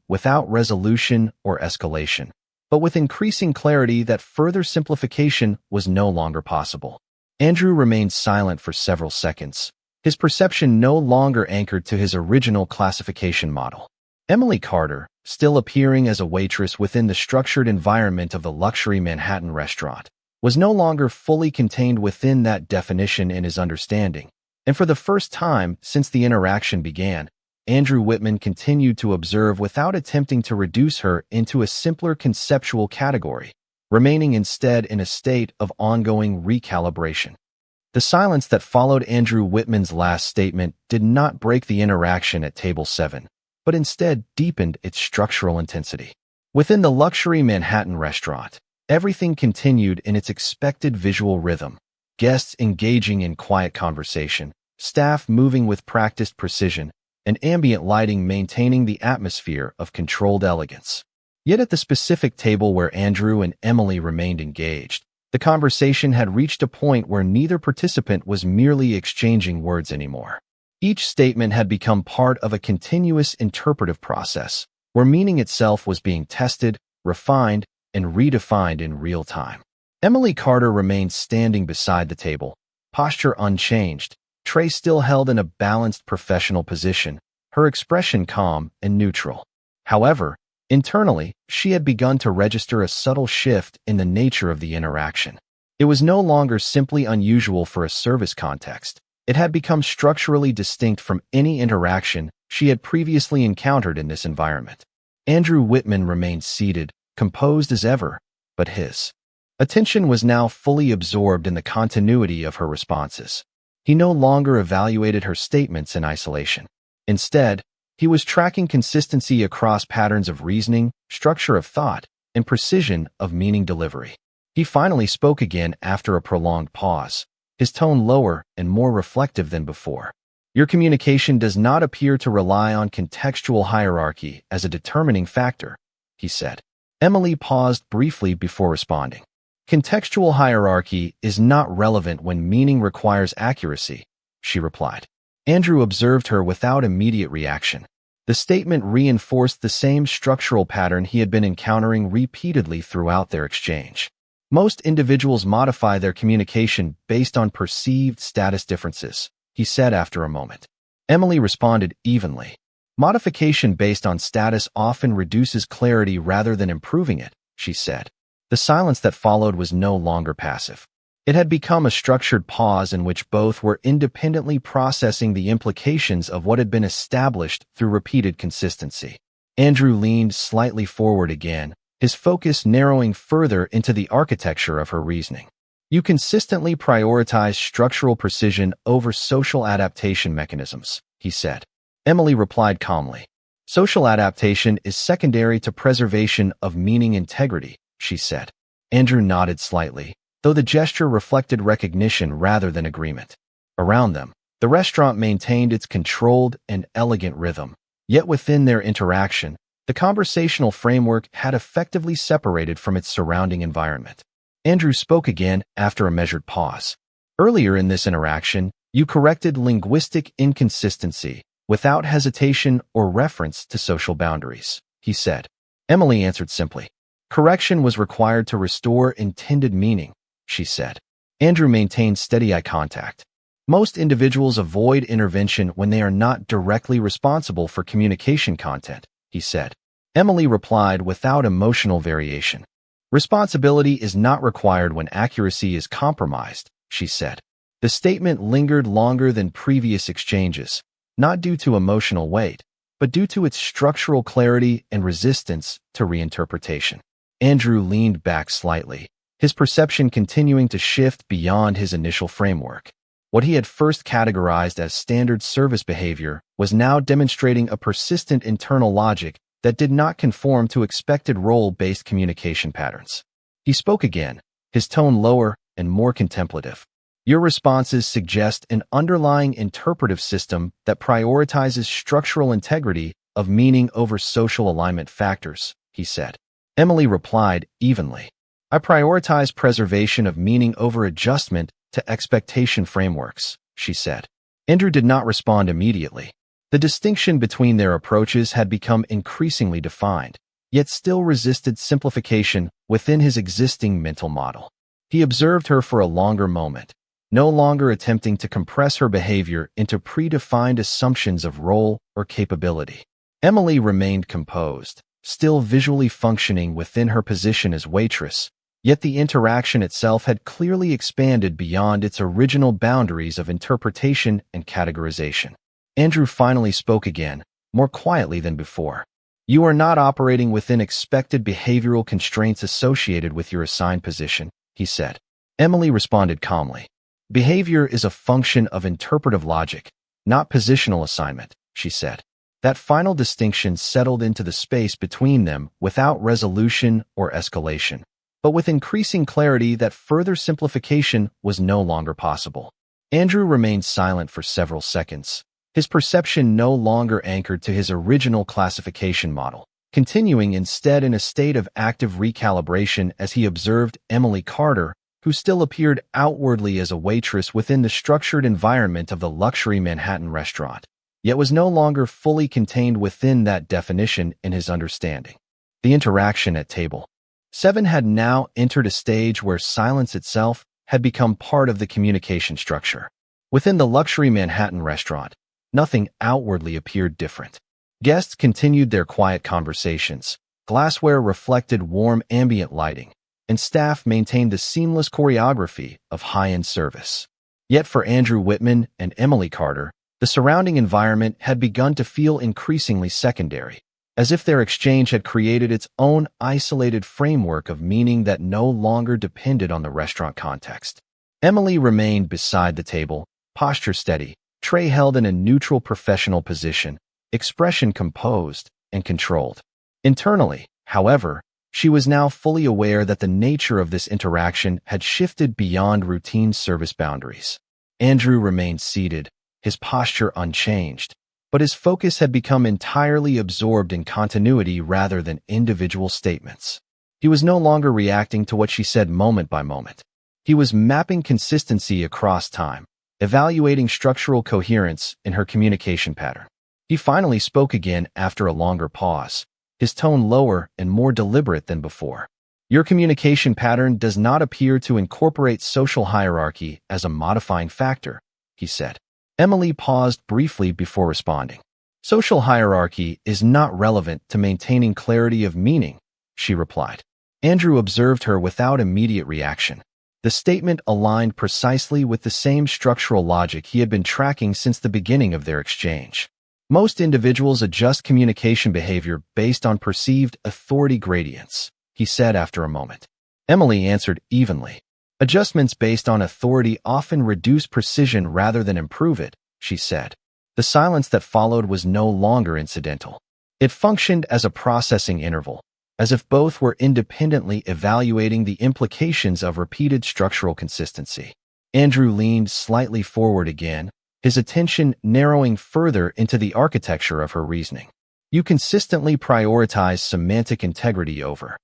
without resolution or escalation, but with increasing clarity that further simplification was no longer possible. Andrew remained silent for several seconds, his perception no longer anchored to his original classification model. Emily Carter, still appearing as a waitress within the structured environment of the luxury Manhattan restaurant, was no longer fully contained within that definition in his understanding, and for the first time since the interaction began, Andrew Whitman continued to observe without attempting to reduce her into a simpler conceptual category, remaining instead in a state of ongoing recalibration. The silence that followed Andrew Whitman's last statement did not break the interaction at Table 7, but instead deepened its structural intensity. Within the luxury Manhattan restaurant, everything continued in its expected visual rhythm, guests engaging in quiet conversation, staff moving with practiced precision, and ambient lighting maintaining the atmosphere of controlled elegance. Yet at the specific table where Andrew and Emily remained engaged, the conversation had reached a point where neither participant was merely exchanging words anymore. Each statement had become part of a continuous interpretive process, where meaning itself was being tested, refined, and redefined in real time. Emily Carter remained standing beside the table, posture unchanged, tray still held in a balanced professional position, her expression calm and neutral. However, internally, she had begun to register a subtle shift in the nature of the interaction. It was no longer simply unusual for a service context. It had become structurally distinct from any interaction she had previously encountered in this environment. Andrew Whitman remained seated, composed as ever, but his attention was now fully absorbed in the continuity of her responses. He no longer evaluated her statements in isolation. Instead, he was tracking consistency across patterns of reasoning, structure of thought, and precision of meaning delivery. He finally spoke again after a prolonged pause. his tone lower and more reflective than before. Your communication does not appear to rely on contextual hierarchy as a determining factor, he said. Emily paused briefly before responding. Contextual hierarchy is not relevant when meaning requires accuracy, she replied. Andrew observed her without immediate reaction. The statement reinforced the same structural pattern he had been encountering repeatedly throughout their exchange. Most individuals modify their communication based on perceived status differences, he said after a moment. Emily responded evenly. Modification based on status often reduces clarity rather than improving it, she said. The silence that followed was no longer passive. It had become a structured pause in which both were independently processing the implications of what had been established through repeated consistency. Andrew leaned slightly forward again, his focus narrowing further into the architecture of her reasoning. You consistently prioritize structural precision over social adaptation mechanisms, he said. Emily replied calmly. Social adaptation is secondary to preservation of meaning integrity, she said. Andrew nodded slightly, though the gesture reflected recognition rather than agreement. Around them, the restaurant maintained its controlled and elegant rhythm, yet within their interaction, the conversational framework had effectively separated from its surrounding environment. Andrew spoke again after a measured pause. Earlier in this interaction, you corrected linguistic inconsistency without hesitation or reference to social boundaries, he said. Emily answered simply. Correction was required to restore intended meaning, she said. Andrew maintained steady eye contact. Most individuals avoid intervention when they are not directly responsible for communication content, he said. Emily replied without emotional variation. Responsibility is not required when accuracy is compromised, she said. The statement lingered longer than previous exchanges, not due to emotional weight, but due to its structural clarity and resistance to reinterpretation. Andrew leaned back slightly, his perception continuing to shift beyond his initial framework. What he had first categorized as standard service behavior was now demonstrating a persistent internal logic that did not conform to expected role-based communication patterns. He spoke again, his tone lower and more contemplative. Your responses suggest an underlying interpretive system that prioritizes structural integrity of meaning over social alignment factors, he said. Emily replied evenly. I prioritize preservation of meaning over adjustment to expectation frameworks, she said. Andrew did not respond immediately. The distinction between their approaches had become increasingly defined, yet still resisted simplification within his existing mental model. He observed her for a longer moment, no longer attempting to compress her behavior into predefined assumptions of role or capability. Emily remained composed, still visually functioning within her position as waitress, yet the interaction itself had clearly expanded beyond its original boundaries of interpretation and categorization. Andrew finally spoke again, more quietly than before. You are not operating within expected behavioral constraints associated with your assigned position, he said. Emily responded calmly. Behavior is a function of interpretive logic, not positional assignment, she said. That final distinction settled into the space between them without resolution or escalation, but with increasing clarity that further simplification was no longer possible. Andrew remained silent for several seconds, his perception no longer anchored to his original classification model, continuing instead in a state of active recalibration as he observed Emily Carter, who still appeared outwardly as a waitress within the structured environment of the luxury Manhattan restaurant, yet was no longer fully contained within that definition in his understanding. The interaction at table 7 had now entered a stage where silence itself had become part of the communication structure. Within the luxury Manhattan restaurant, nothing outwardly appeared different. Guests continued their quiet conversations, glassware reflected warm ambient lighting, and staff maintained the seamless choreography of high-end service. Yet for Andrew Whitman and Emily Carter, the surrounding environment had begun to feel increasingly secondary, as if their exchange had created its own isolated framework of meaning that no longer depended on the restaurant context. Emily remained beside the table, posture steady, tray held in a neutral professional position, expression composed and controlled. Internally, however, She was now fully aware that the nature of this interaction had shifted beyond routine service boundaries. Andrew remained seated, his posture unchanged, but his focus had become entirely absorbed in continuity rather than individual statements. He was no longer reacting to what she said moment by moment. He was mapping consistency across time, evaluating structural coherence in her communication pattern. He finally spoke again after a longer pause, his tone lower and more deliberate than before. Your communication pattern does not appear to incorporate social hierarchy as a modifying factor, he said. Emily paused briefly before responding. Social hierarchy is not relevant to maintaining clarity of meaning, she replied. Andrew observed her without immediate reaction. The statement aligned precisely with the same structural logic he had been tracking since the beginning of their exchange. Most individuals adjust communication behavior based on perceived authority gradients, he said after a moment. Emily answered evenly. Adjustments based on authority often reduce precision rather than improve it, she said. The silence that followed was no longer incidental. It functioned as a processing interval, as if both were independently evaluating the implications of repeated structural consistency. Andrew leaned slightly forward again, his attention narrowing further into the architecture of her reasoning. You consistently prioritize semantic integrity over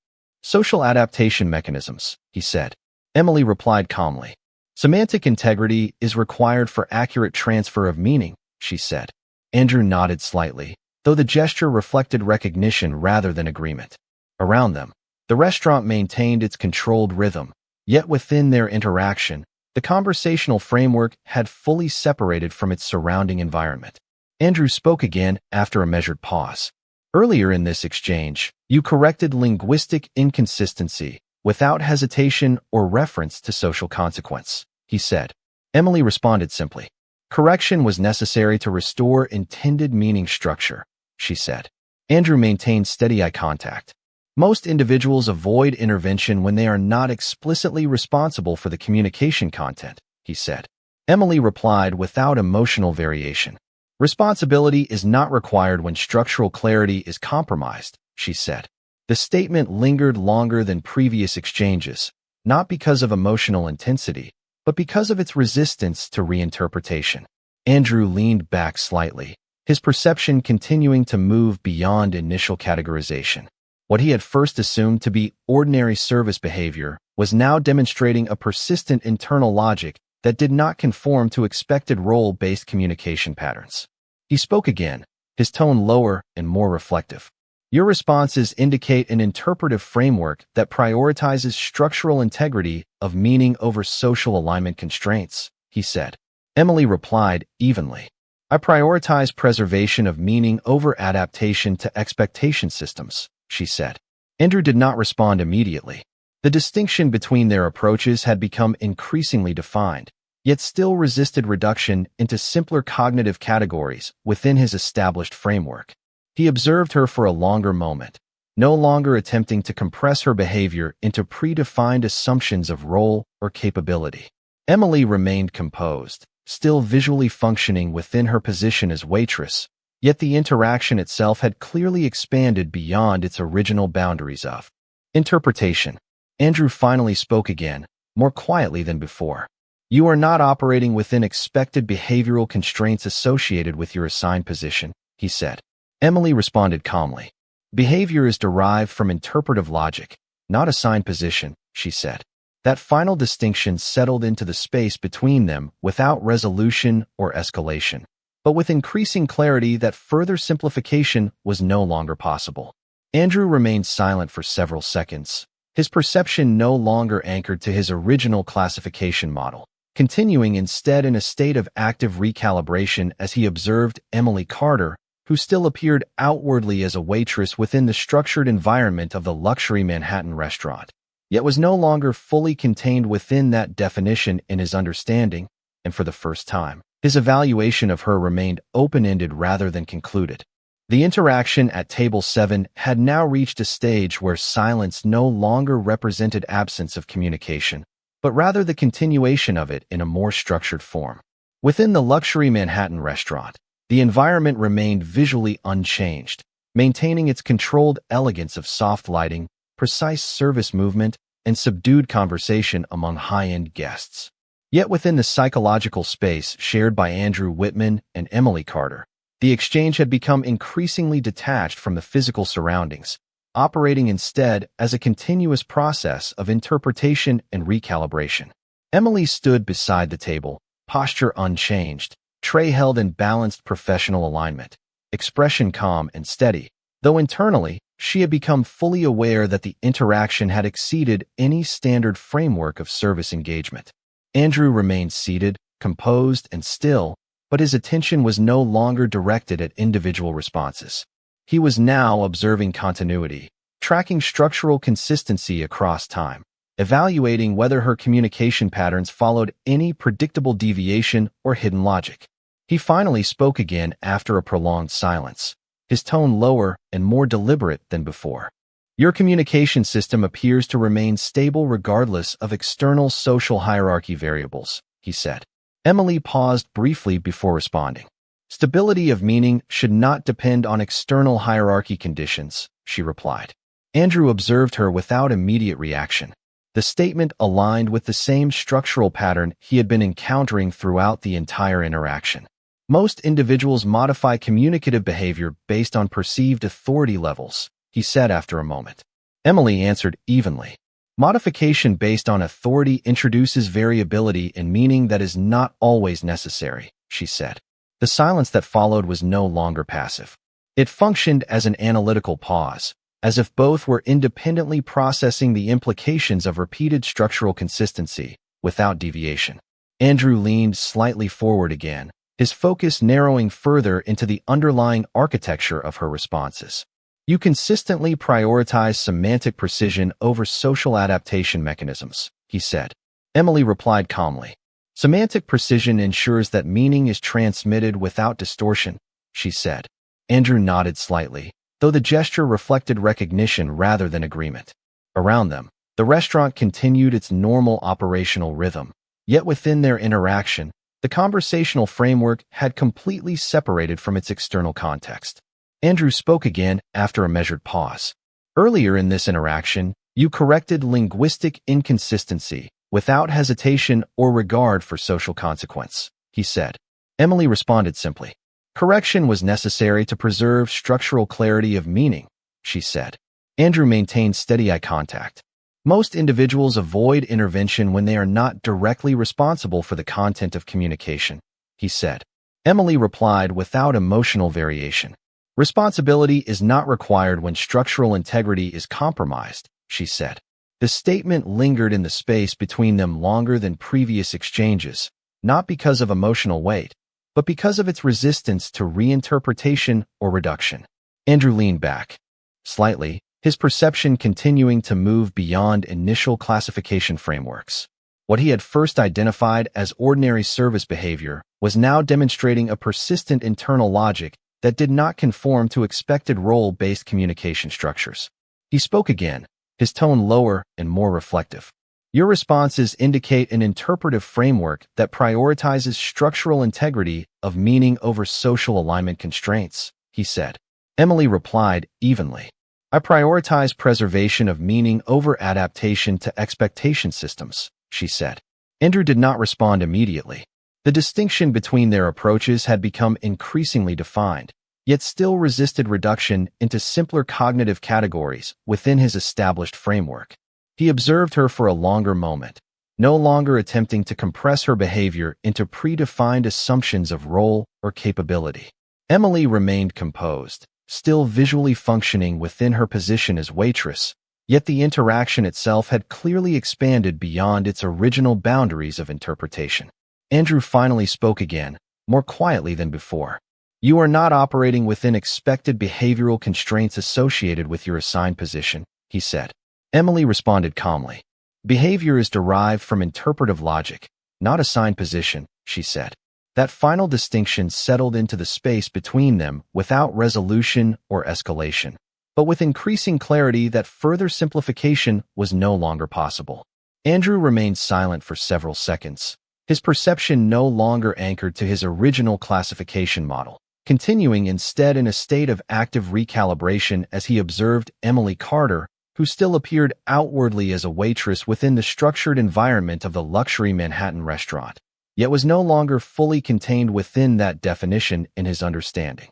social adaptation mechanisms, he said. Emily replied calmly. Semantic integrity is required for accurate transfer of meaning, she said. Andrew nodded slightly, though the gesture reflected recognition rather than agreement. Around them, the restaurant maintained its controlled rhythm, yet within their interaction, the conversational framework had fully separated from its surrounding environment. Andrew spoke again after a measured pause. Earlier in this exchange, you corrected linguistic inconsistency without hesitation or reference to social consequence, he said. Emily responded simply. Correction was necessary to restore intended meaning structure, she said. Andrew maintained steady eye contact. Most individuals avoid intervention when they are not explicitly responsible for the communication content, he said. Emily replied without emotional variation. Responsibility is not required when structural clarity is compromised, she said. The statement lingered longer than previous exchanges, not because of emotional intensity, but because of its resistance to reinterpretation. Andrew leaned back slightly, his perception continuing to move beyond initial categorization. What he had first assumed to be ordinary service behavior was now demonstrating a persistent internal logic that did not conform to expected role-based communication patterns. He spoke again, his tone lower and more reflective. Your responses indicate an interpretive framework that prioritizes structural integrity of meaning over social alignment constraints, he said. Emily replied evenly. I prioritize preservation of meaning over adaptation to expectation systems, she said. Andrew did not respond immediately. The distinction between their approaches had become increasingly defined, yet still resisted reduction into simpler cognitive categories within his established framework. He observed her for a longer moment, no longer attempting to compress her behavior into predefined assumptions of role or capability. Emily remained composed, still visually functioning within her position as waitress, yet the interaction itself had clearly expanded beyond its original boundaries of interpretation. Andrew finally spoke again, more quietly than before. You are not operating within expected behavioral constraints associated with your assigned position, he said. Emily responded calmly. Behavior is derived from interpretive logic, not assigned position, she said. That final distinction settled into the space between them without resolution or escalation, but with increasing clarity that further simplification was no longer possible. Andrew remained silent for several seconds, his perception no longer anchored to his original classification model, continuing instead in a state of active recalibration as he observed Emily Carter, who still appeared outwardly as a waitress within the structured environment of the luxury Manhattan restaurant, yet was no longer fully contained within that definition in his understanding, and for the first time, his evaluation of her remained open-ended rather than concluded. The interaction at Table 7 had now reached a stage where silence no longer represented absence of communication, but rather the continuation of it in a more structured form. Within the luxury Manhattan restaurant, the environment remained visually unchanged, maintaining its controlled elegance of soft lighting, precise service movement, and subdued conversation among high-end guests. Yet within the psychological space shared by Andrew Whitman and Emily Carter, the exchange had become increasingly detached from the physical surroundings, operating instead as a continuous process of interpretation and recalibration. Emily stood beside the table, posture unchanged, tray held in balanced professional alignment, expression calm and steady, though internally, she had become fully aware that the interaction had exceeded any standard framework of service engagement. Andrew remained seated, composed, and still, but his attention was no longer directed at individual responses. He was now observing continuity, tracking structural consistency across time, evaluating whether her communication patterns followed any predictable deviation or hidden logic. He finally spoke again after a prolonged silence, his tone lower and more deliberate than before. Your communication system appears to remain stable regardless of external social hierarchy variables, he said. Emily paused briefly before responding. Stability of meaning should not depend on external hierarchy conditions, she replied. Andrew observed her without immediate reaction. The statement aligned with the same structural pattern he had been encountering throughout the entire interaction. Most individuals modify communicative behavior based on perceived authority levels, he said after a moment. Emily answered evenly. Modification based on authority introduces variability in meaning that is not always necessary, she said. The silence that followed was no longer passive. It functioned as an analytical pause, as if both were independently processing the implications of repeated structural consistency, without deviation. Andrew leaned slightly forward again, his focus narrowing further into the underlying architecture of her responses. You consistently prioritize semantic precision over social adaptation mechanisms, he said. Emily replied calmly. Semantic precision ensures that meaning is transmitted without distortion, she said. Andrew nodded slightly, though the gesture reflected recognition rather than agreement. Around them, the restaurant continued its normal operational rhythm, yet within their interaction, the conversational framework had completely separated from its external context. Andrew spoke again after a measured pause. Earlier in this interaction, you corrected linguistic inconsistency without hesitation or regard for social consequence, he said. Emily responded simply. Correction was necessary to preserve structural clarity of meaning, she said. Andrew maintained steady eye contact. Most individuals avoid intervention when they are not directly responsible for the content of communication, he said. Emily replied without emotional variation. Responsibility is not required when structural integrity is compromised, she said. The statement lingered in the space between them longer than previous exchanges, not because of emotional weight, but because of its resistance to reinterpretation or reduction. Andrew leaned back, slightly, his perception continuing to move beyond initial classification frameworks. What he had first identified as ordinary service behavior was now demonstrating a persistent internal logic that did not conform to expected role-based communication structures. He spoke again, his tone lower and more reflective. Your responses indicate an interpretive framework that prioritizes structural integrity of meaning over social alignment constraints, he said. Emily replied evenly. I prioritize preservation of meaning over adaptation to expectation systems, she said. Andrew did not respond immediately. The distinction between their approaches had become increasingly defined, yet still resisted reduction into simpler cognitive categories within his established framework. He observed her for a longer moment, no longer attempting to compress her behavior into predefined assumptions of role or capability. Emily remained composed, still visually functioning within her position as waitress, yet the interaction itself had clearly expanded beyond its original boundaries of interpretation. Andrew finally spoke again, more quietly than before. You are not operating within expected behavioral constraints associated with your assigned position, he said. Emily responded calmly. Behavior is derived from interpretive logic, not assigned position, she said. That final distinction settled into the space between them without resolution or escalation, but with increasing clarity that further simplification was no longer possible. Andrew remained silent for several seconds, his perception no longer anchored to his original classification model, continuing instead in a state of active recalibration as he observed Emily Carter, who still appeared outwardly as a waitress within the structured environment of the luxury Manhattan restaurant, yet was no longer fully contained within that definition in his understanding.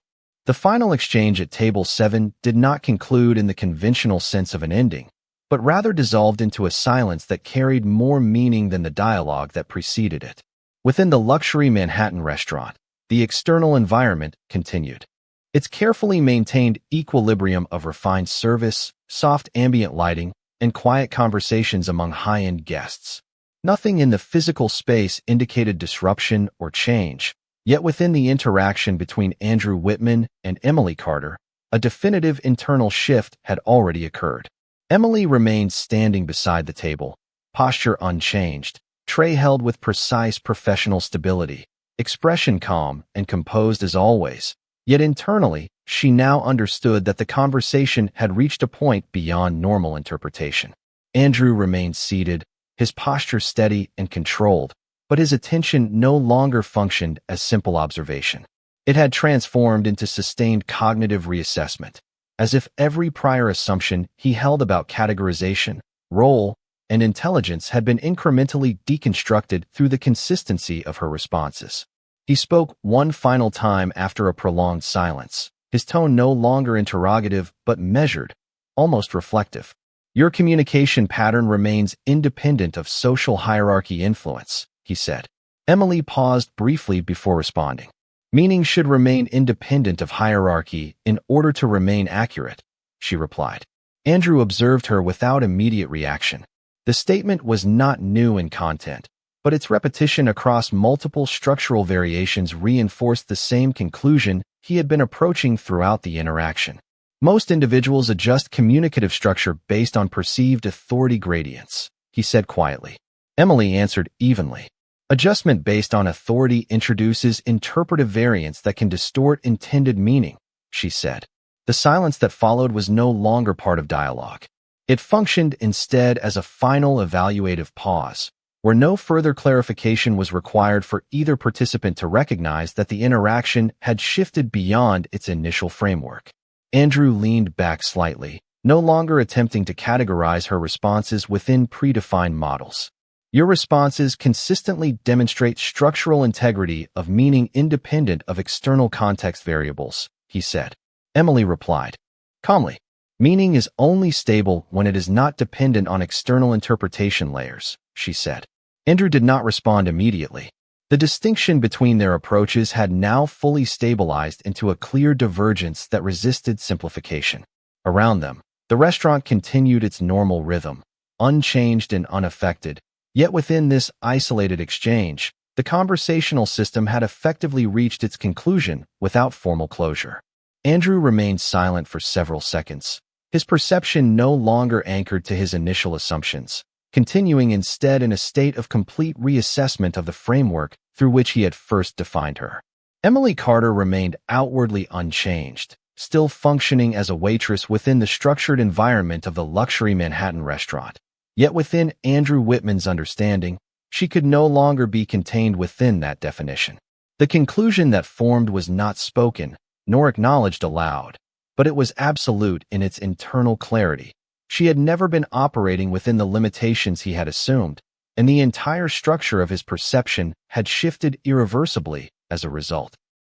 The final exchange at Table 7 did not conclude in the conventional sense of an ending, but rather dissolved into a silence that carried more meaning than the dialogue that preceded it. Within the luxury Manhattan restaurant, the external environment continued. Its carefully maintained equilibrium of refined service, soft ambient lighting, and quiet conversations among high-end guests. Nothing in the physical space indicated disruption or change, yet within the interaction between Andrew Whitman and Emily Carter, a definitive internal shift had already occurred. Emily remained standing beside the table, posture unchanged, tray held with precise professional stability, expression calm and composed as always. Yet internally, she now understood that the conversation had reached a point beyond normal interpretation. Andrew remained seated, his posture steady and controlled, but his attention no longer functioned as simple observation. It had transformed into sustained cognitive reassessment, as if every prior assumption he held about categorization, role, and intelligence had been incrementally deconstructed through the consistency of her responses. He spoke one final time after a prolonged silence, his tone no longer interrogative but measured, almost reflective. Your communication pattern remains independent of social hierarchy influence, he said. Emily paused briefly before responding. Meaning should remain independent of hierarchy in order to remain accurate, she replied. Andrew observed her without immediate reaction. The statement was not new in content, but its repetition across multiple structural variations reinforced the same conclusion he had been approaching throughout the interaction. Most individuals adjust communicative structure based on perceived authority gradients, he said quietly. Emily answered evenly. Adjustment based on authority introduces interpretive variance that can distort intended meaning, she said. The silence that followed was no longer part of dialogue. It functioned instead as a final evaluative pause, where no further clarification was required for either participant to recognize that the interaction had shifted beyond its initial framework. Andrew leaned back slightly, no longer attempting to categorize her responses within predefined models. Your responses consistently demonstrate structural integrity of meaning independent of external context variables, he said. Emily replied, calmly, meaning is only stable when it is not dependent on external interpretation layers, she said. Andrew did not respond immediately. The distinction between their approaches had now fully stabilized into a clear divergence that resisted simplification. Around them, the restaurant continued its normal rhythm, unchanged and unaffected, yet within this isolated exchange, the conversational system had effectively reached its conclusion without formal closure. Andrew remained silent for several seconds, his perception no longer anchored to his initial assumptions, continuing instead in a state of complete reassessment of the framework through which he had first defined her. Emily Carter remained outwardly unchanged, still functioning as a waitress within the structured environment of the luxury Manhattan restaurant. Yet within Andrew Whitman's understanding, she could no longer be contained within that definition. The conclusion that formed was not spoken, nor acknowledged aloud, but it was absolute in its internal clarity. She had never been operating within the limitations he had assumed, and the entire structure of his perception had shifted irreversibly as a result.